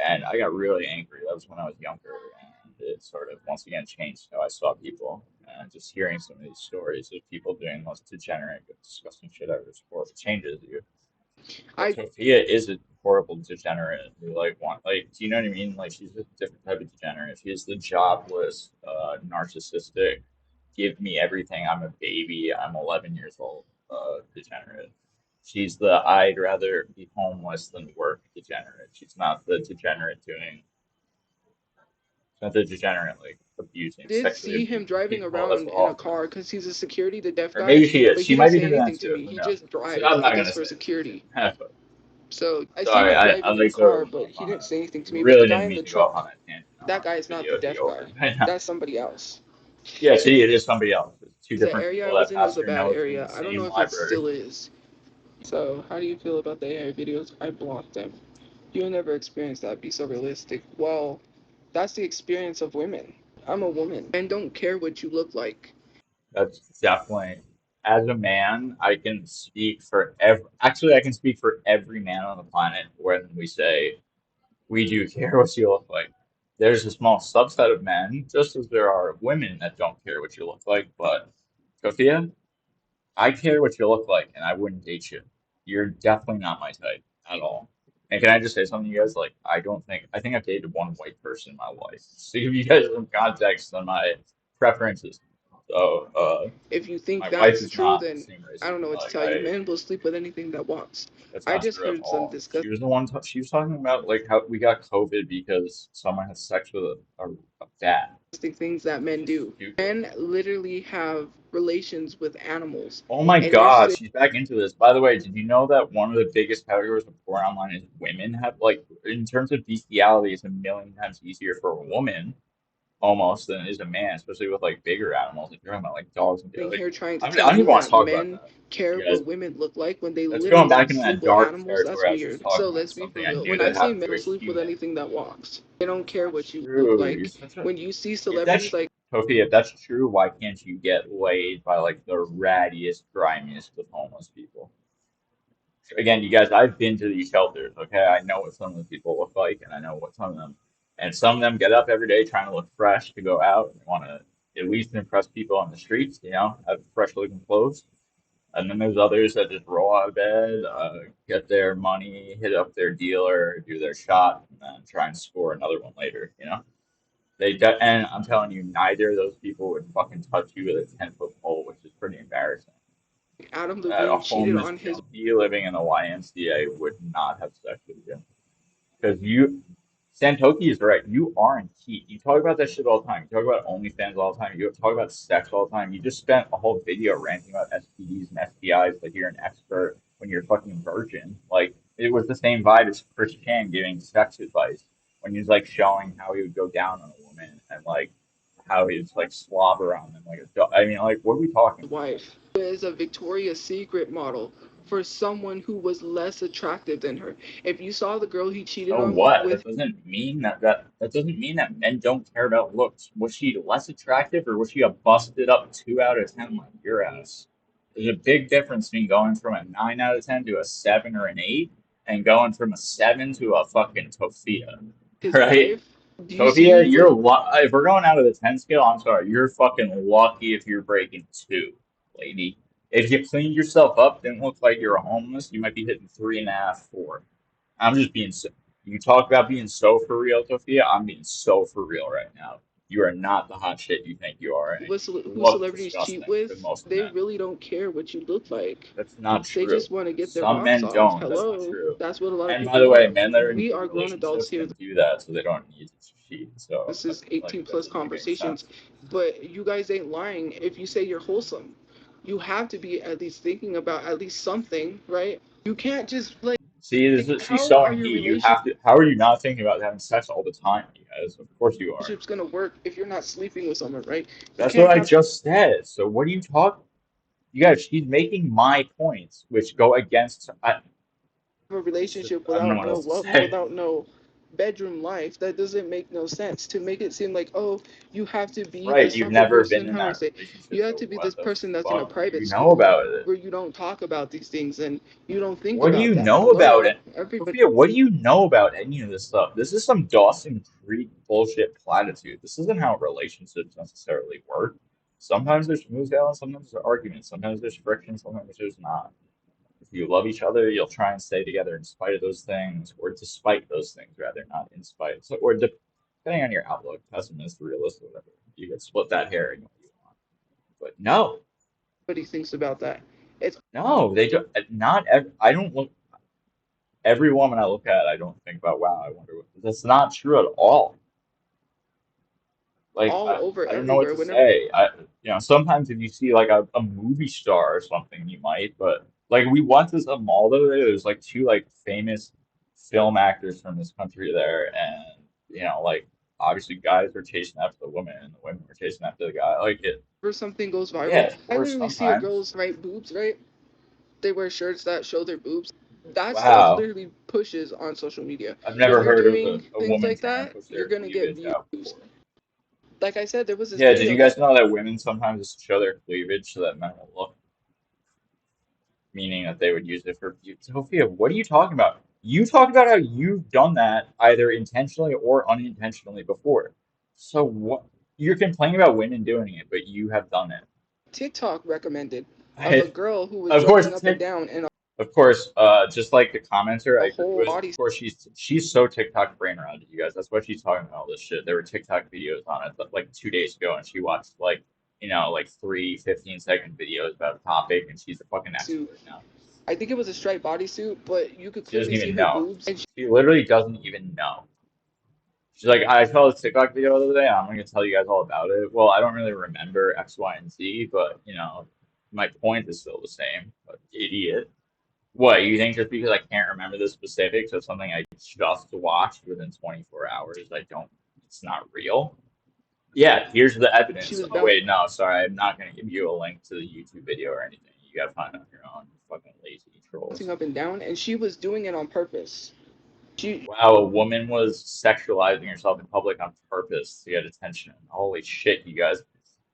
And I got really angry. That was when I was younger, and it sort of once again changed how I saw people. And just hearing some of these stories of people doing the most degenerate, disgusting shit ever, it changes you. But I Tophia is a horrible degenerate who do you know what I mean? Like she's a different type of degenerate. She's the jobless, narcissistic, give me everything. I'm a baby. I'm 11 years old. Degenerate. She's the I'd rather be homeless than work degenerate. She's not the degenerate doing. She's not the degenerate like abusing, did sexually see him abusing driving people as around in a well. car because he's a security, the deaf Or guy, maybe she is. but She he didn't might be say doing that anything to too. me. Who He knows? just So drives, I'm I not guess, gonna for say. security. But So I seen sorry, him I'd driving in a like to car, move but he on. didn't say anything to me. But the Really guy didn't in the mean to go off truck, on that tangent. I that want guy the is not the video to be deaf over guy. by now. That's somebody else. Yeah, see, it is somebody else. It's two The different area I people was that in was passed a their bad notes in the area. I don't know same if it library. still is. So how do you feel about the AI videos? I blocked them. You'll never experience that. Be so realistic. Well, that's the experience of women. I'm a woman. Men don't care what you look like. That's definitely, as a man, I can speak for I can speak for every man on the planet when we say we do care what you look like. There's a small subset of men, just as there are women that don't care what you look like, but Sophia? I care what you look like, and I wouldn't date you. You're definitely not my type at all. And can I just say something, you guys? Like, I think I've dated one white person in my life. So give you guys some context on my preferences. So, If you think my wife that's is true, not the then same race I as don't know me. what to Like, tell you. Men will sleep with anything that walks. that's I not just true at heard some all. disgusting She was talking about like how we got COVID because someone had sex with a bat, things that which men is do. stupid. Men literally have relations with animals, Oh my and you're God, sitting she's back into this. By the way, did you know that one of the biggest categories of porn online is women have like in terms of bestiality, it's a million times easier for a woman almost than it is a man, especially with like bigger animals. If you're talking about like dogs and like here trying to I tell don't even me want to that talk about men that. care You guys, what women look like when they that's going literally back into sleep that with dark animals. That's territory I was just weird. talking So about. let's be for Something I real. knew When I that say happened men to a will sleep with human. anything that walks, they don't That's care not what you look true. You're like. such a When you see if that's celebrities like Tophia, if that's true, why can't you get laid by like the rattiest, grimiest of homeless people? Again, you guys, I've been to these shelters, okay? I know what some of the people look like, and I know what some of them, and some of them get up every day trying to look fresh to go out. They want to at least impress people on the streets, have fresh looking clothes. And then there's others that just roll out of bed, get their money, hit up their dealer, do their shot, and then try and score another one later. And I'm telling you, neither of those people would fucking touch you with a 10-foot pole, which is pretty embarrassing. Adam That a Levine cheated homeless on his junkie living in a YMCA would not have sex with you. Because Santoki is right. You aren't heat. You talk about that shit all the time. You talk about OnlyFans all the time. You talk about sex all the time. You just spent a whole video ranting about STDs and STIs like you're an expert when you're a fucking virgin. Like, it was the same vibe as Chris Chan giving sex advice when he's like showing how he would go down on a woman and like how he'd like slobber on them like a dog. I mean, like, what are we talking about? wife, who is a Victoria's Secret model, for someone who was less attractive than her. If you saw the girl he cheated So on what? with, That doesn't mean that doesn't mean that men don't care about looks. Was she less attractive or was she a busted up 2 out of 10 like your ass? There's a big difference between going from a 9 out of 10 to a 7 or an 8 and going from a 7 to a fucking Tophia. his Right? wife, do you Tophia, see you're what if we're going out of the 10 scale, I'm sorry, you're fucking lucky if you're breaking 2, lady. If you cleaned yourself up, didn't look like you're homeless, you might be hitting 3.5, 4. I'm just being so. You talk about being so for real, Tophia. I'm being so for real right now. You are not the hot shit you think you are, and you who look celebrities cheat disgusting to with, most they men. really don't care what you look like. That's not They true. just want to get their Some rocks men off. don't. That's not Hello, true. that's what a lot of And by people the way, love. men that are in We are grown adults relationships here. can do that, so they don't need to cheat. So, This is 18 like, that plus doesn't make any conversations, sense. but you guys ain't lying if you say you're wholesome. You have to be at least thinking about at least something, right? You can't just like See, she's how are sowing your heat. You have to. How are you not thinking about having sex all the time, you guys? Of course you are. relationships gonna work if you're not sleeping with someone, right? You That's what can't I have just said. So what are you talking? You guys, she's making my points, which go against. a relationship I don't know without what no else to love, say. without no bedroom life. That doesn't make no sense. To make it seem like, oh, you have to be Right, this you've type of never been person. in How do I that say? relationship, You have so to be this what the person that's in a fuck do private you know school about it? where you don't talk about these things and you don't think What do about you that. know about Hello, it? everybody. Sophia, what do you know about any of this stuff? This is some Dawson Creek bullshit platitude. This isn't how relationships necessarily work. Sometimes there's smooth out, sometimes there's arguments, sometimes there's friction, sometimes there's not. If you love each other, you'll try and stay together in spite of those things, or despite those things, rather, not in spite. So, or depending on your outlook, pessimist, realist, whatever. You can split that hair any way you want. But no, Thinks about that. It's no, they don't. Not. I don't look. Every woman I look at, I don't think about, wow, I wonder what. That's not true at all. Like all over I don't know what everywhere. to Whenever say. Sometimes if you see like a movie star or something, you might, but like we went to some mall the other day, there's like two like famous film actors from this country there, and like obviously guys were chasing after the women and the women were chasing after the guy. Like it, something goes yeah, viral, of I course literally see a sometimes. girl's right boobs, right? They wear shirts that show their boobs. That stuff Wow. literally pushes on social media. I've If never you're heard of doing a things woman like trying to that, push you're their gonna get cleavage views. out before. Like I said, there was this Yeah, did video you that guys know that women sometimes just show their cleavage so that men will look, meaning that they would use it for beauty? Sophia, what are you talking about? You talked about how you've done that either intentionally or unintentionally before. So what? You're complaining about women doing it, but you have done it. TikTok recommended. of a I, girl who was of course, jumping up and down in of course, just like the commenter, I a agree whole with. body. Of course, she's so TikTok brain around you guys. That's why she's talking about all this shit. There were TikTok videos on it like 2 days ago, and she watched like like three 15-second videos about a topic, and she's a fucking Suit. expert now. I think it was a striped bodysuit, but you could She doesn't clearly see even her know. boobs, and She literally doesn't even know. She's like, I saw this TikTok video the other day. I'm gonna tell you guys all about it. Well, I don't really remember X, Y, and Z, but my point is still the same. But idiot. What, you think just because I can't remember the specifics of something I just watched within 24 hours, it's not real? Yeah, here's the she evidence. was Oh, wait, no, sorry, I'm not going to give you a link to the YouTube video or anything. You gotta find it on your own, fucking lazy bouncing trolls. up and down, and she was doing it on purpose. She Wow, a woman was sexualizing herself in public on purpose to get attention. Holy shit, you guys.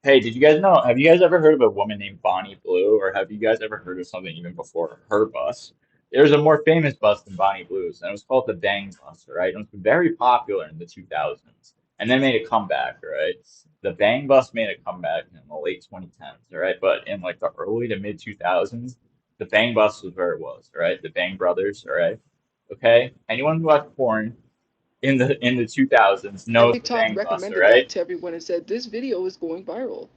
Hey, did you guys know? Have you guys ever heard of a woman named Bonnie Blue, or have you guys ever heard of something even before her bus? There's a more famous bus than Bonnie Blue's, and it was called the Bang Bus, right? It was very popular in the 2000s, and then made a comeback, right? The Bang Bus made a comeback in the late 2010s, all right? But in like the early to mid 2000s, the Bang Bus was where it was, all right? The Bang Brothers, all right? Okay? Anyone who watched porn in the 2000s and knows the TikTok Bang Bus, all recommended right? that to everyone and said this video is going viral.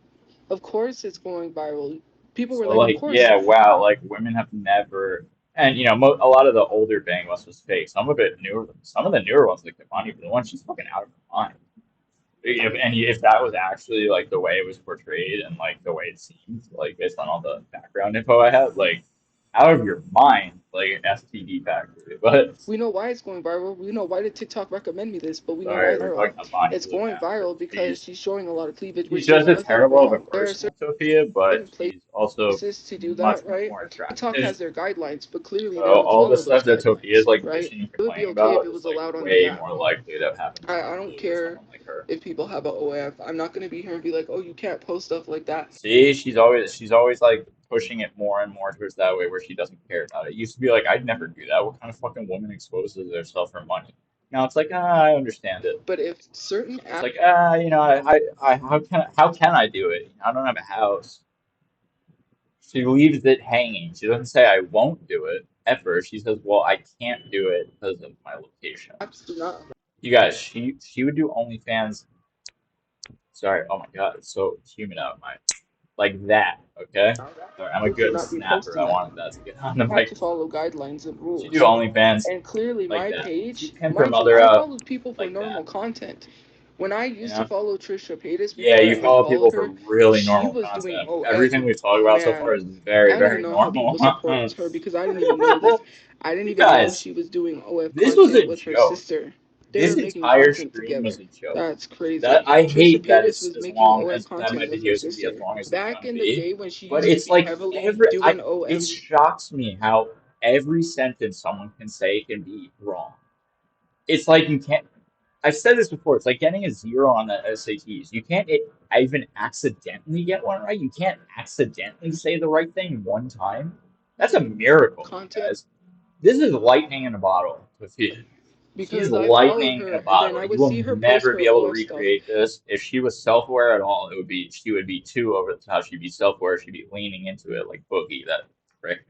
Of course, it's going viral. People were So like, of like, course. yeah, wow, like women have never, and a lot of the older Bang Bus was fake. Some of it newer, some of the newer ones, like the Bonnie Blue one, she's fucking out of her mind. If that was actually like the way it was portrayed and like the way it seemed, like based on all the background info I had, like out of your mind, like an STD factory. But We know why it's going viral. We know why did TikTok recommend me this, but we know why sorry, it's we're viral. talking about Bonnie It's Blue going now, but viral because she's showing a lot of cleavage, she's which is just as nothing terrible of a wrong. There are person as Tophia, but certain she's also places to do much, that, much right? more TikTok attractive. has their guidelines, but clearly they So don't all the follow those stuff that Tophia is guidelines, like right? bitching and It would be complaining okay if about it is was like allowed on the way app. more likely to have happened to I Bonnie don't Blue or care someone like her. if people have a OF. I'm not gonna be here and be like, oh, you can't post stuff like that. See, she's always like pushing it more and more towards that way where she doesn't care about it. It used to be like I'd never do that. What kind of fucking woman exposes herself for money? Now it's like I understand it. But if certain It's apps like how can I do it? I don't have a house. She leaves it hanging. She doesn't say I won't do it ever. She says, well, I can't do it because of my location. do not You guys, she would do OnlyFans. Sorry, oh my God, it's so humid out. My like that. Okay, sorry, I'm a should good not be snapper. posting I that. wanted that to get on the Have to microphone. follow guidelines and She do rules. OnlyFans And clearly, like my that. She page, pimp her mind you, mother I out followed people for like normal that. content. When I You used to know? follow Trisha Paytas Yeah, before I you follow unfollowed people for her, really she normal was doing content. OF. Everything we've talked about so far Man, is very, I don't even very know how normal. people support her because I didn't even know this. I didn't You even know guys, she was doing OF this was content a with her joke. sister. This They're making entire content stream was together. a joke. That's crazy. That I Trisha hate that Paytas it's was as making long OF as that my content with her videos can be as sister. long as they're Back gonna in the be. day when she But used to it's be like heavily every doing it OF shocks me how every sentence someone can say can be wrong. It's like you can't. I've said this before. It's like getting a zero on the SATs. You can't even accidentally get one right. You can't accidentally say the right thing one time. That's a miracle, you content guys. This is lightning in a bottle, Sophia. She's because I followed lightning in her a and then bottle. I You would will see her post never be her able to OF stuff. recreate this. If she was self-aware at all, she would be too over the top. She'd be self-aware. She'd be leaning into it like Boogie, that prick,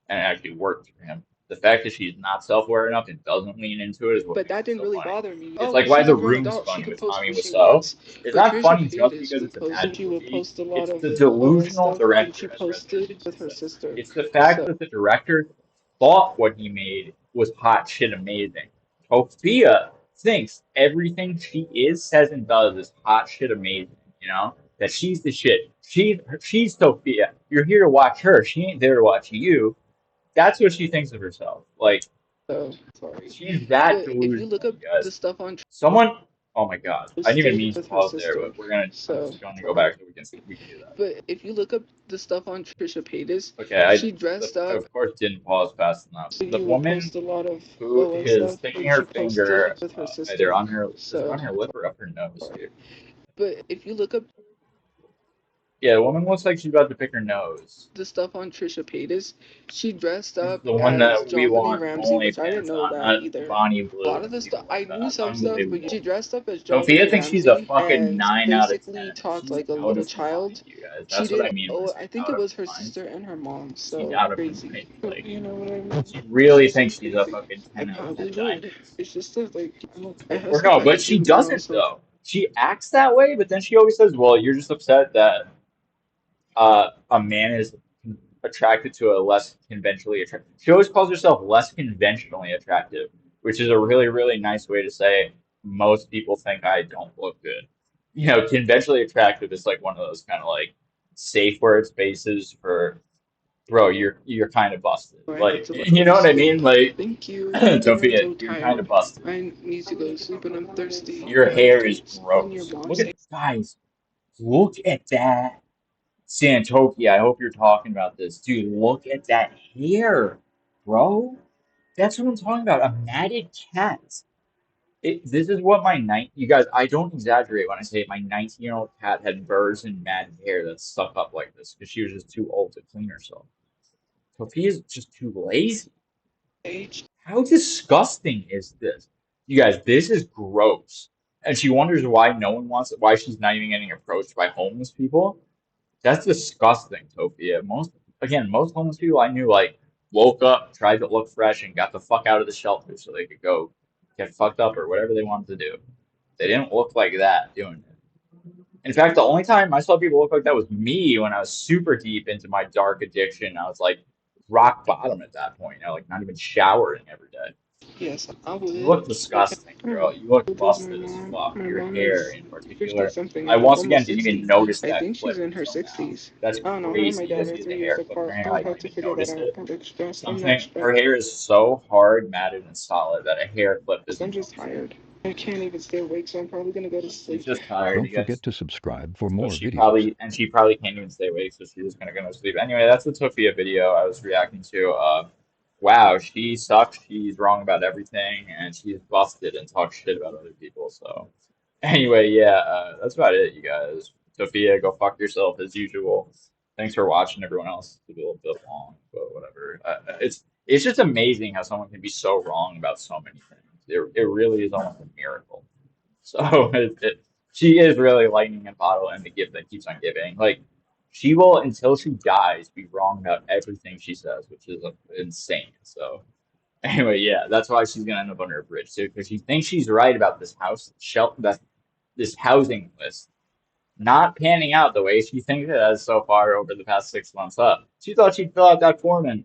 and it actually worked for him. The fact that she's not self-aware enough and doesn't lean into it is what But makes that it didn't so really funny. bother me. It's Oh, like why she's a the grown room's adult. She funny could with post Tommy what she Wiseau. wants. It's But not Trisha funny just Paytas because would it's a post, bad she would movie. post a lot It's of the OF delusional stuff, and she director, as Resident posted Evil with her says. sister. It's the fact So, that the director thought what he made was hot shit amazing. Tophia thinks everything she is, says, and does is hot shit amazing. That she's the shit. She's Tophia. You're here to watch her. She ain't there to watch you. That's what she thinks of herself. Like sorry. she's that But if you look delusional, up you the guys. stuff on Someone, oh my God, I didn't even posted mean to with her pause there, sister. but we're gonna. I'm So, just going to go sorry. back so we can do that. But if you look up the stuff on Trisha Paytas, Okay, she dressed I up. of course didn't pause fast enough. The You would woman post a lot of who OF is stuff, sticking and her she posted finger with her either sister. on her, is it So, on her lip or up her nose sorry. here? But if you look up Yeah, the woman looks like she's about to pick her nose. The stuff on Trisha Paytas, she dressed This is up the one as that we John Benet want Ramsey, which I didn't OnlyFans know on, that not either. Bonnie A lot Blue of and the stuff people I like knew that. some stuff, but she Unbelievable. dressed up as John Tophia Benet thinks she's a Ramsey fucking and 9 out of basically 10. talked She's like a out little of her mind, child. you guys. She That's what did. I mean when I Oh, say I think out it of was her her mind. sister and her mom. She's So out of her crazy. mind. Like, You know what I mean? she really So thinks she's a crazy. fucking I 10 out of probably 10 would. diamond. It's just that, like, I Or hustle no, but fast she too, you know. doesn't So though. She acts that way, but then she always says, "Well, you're just upset that a man is attracted to a less conventionally attractive." She always calls herself less conventionally attractive, which is a really, really nice way to say most people think I don't look good. You know, conventionally attractive is like one of those kind of like safe word spaces for, bro, you're kind of busted. I have Like, to you go know to what I sleep. mean? Like, Thank you. And I'm Tophia, so you're kind of tired. busted. I need to go to sleep and I'm thirsty. Your hair is When your gross. mom Look at say guys. Look at that. Santopia, I hope you're talking about this. Dude, look at that hair, bro. That's what I'm talking about. A matted cat. This is what my you guys, I don't exaggerate when I say my 19-year-old cat had burrs and matted hair that stuck up like this because she was just too old to clean herself. Sophia's just too lazy. age, How disgusting is this? You guys, this is gross. And she wonders why no one wants it, why she's not even getting approached by homeless people. That's disgusting, Tophia. Most homeless people I knew like woke up, tried to look fresh, and got the fuck out of the shelter so they could go get fucked up or whatever they wanted to do. They didn't look like that doing it. In fact, the only time I saw people look like that was me when I was super deep into my dark addiction. I was like rock bottom at that point. You know, like not even showering every day. yes, I You would. look disgusting, I girl. don't You look know. With my busted as mom. fuck. My Your mom hair is in 50 particular. something, I I think, once again almost didn't even 60. notice I that think she's clip in her until now. 60s. That's I don't know. Her and my crazy dad that are she has a 3 years hair clip in apart. her hair. I'll I don't have to even figure that notice out. it. I'm like stressed. I'm not Something, her stressed. hair is so hard, matted, and solid that a hair clip I'm isn't just noticeable. tired. I can't even stay awake, so I'm probably gonna go to She's sleep. just tired, Don't you forget guys. to subscribe for So more she videos. probably, and she probably can't even stay awake, so she's just gonna go to sleep. Anyway, that's the Tophia video I was reacting to. Wow, she sucks. She's wrong about everything, and she's busted and talks shit about other people. So, anyway, yeah, that's about it, you guys. Tophia, go fuck yourself as usual. Thanks for watching, everyone else. It's a little bit long, but whatever. It's just amazing how someone can be so wrong about so many things. It really is almost a miracle. So she is really lightning in a bottle and the gift that keeps on giving. Like she will until she dies be wrong about everything she says, which is insane. So anyway, yeah, that's why she's gonna end up under a bridge too, because she thinks she's right about this this housing list not panning out the way she thinks it has so far over the past 6 months up. She thought she'd fill out that form and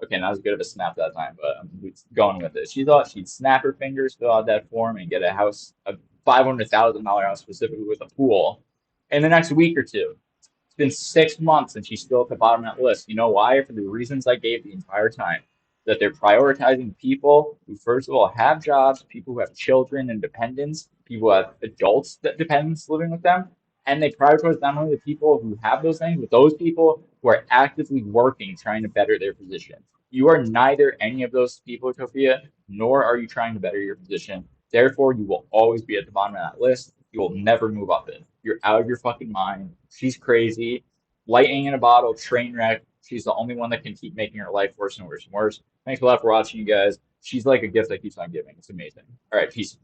okay, not as good of a snap that time, but I'm going with it. She thought she'd snap her fingers, fill out that form, and get a house, a $500,000 house specifically with a pool in the next week or two. It's been 6 months and she's still at the bottom of that list. You know why? For the reasons I gave the entire time. That they're prioritizing people who, first of all, have jobs, people who have children and dependents, people who have adults that dependents living with them, and they prioritize not only the people who have those things, but those people who are actively working, trying to better their position. You are neither any of those people, Tophia, nor are you trying to better your position. Therefore, you will always be at the bottom of that list. You will never move up it. You're out of your fucking mind. She's crazy. Lightning in a bottle, train wreck. She's the only one that can keep making her life worse and worse and worse. Thanks a lot for watching, you guys. She's like a gift that keeps on giving. It's amazing. All right, peace.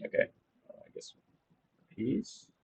Okay, I guess peace.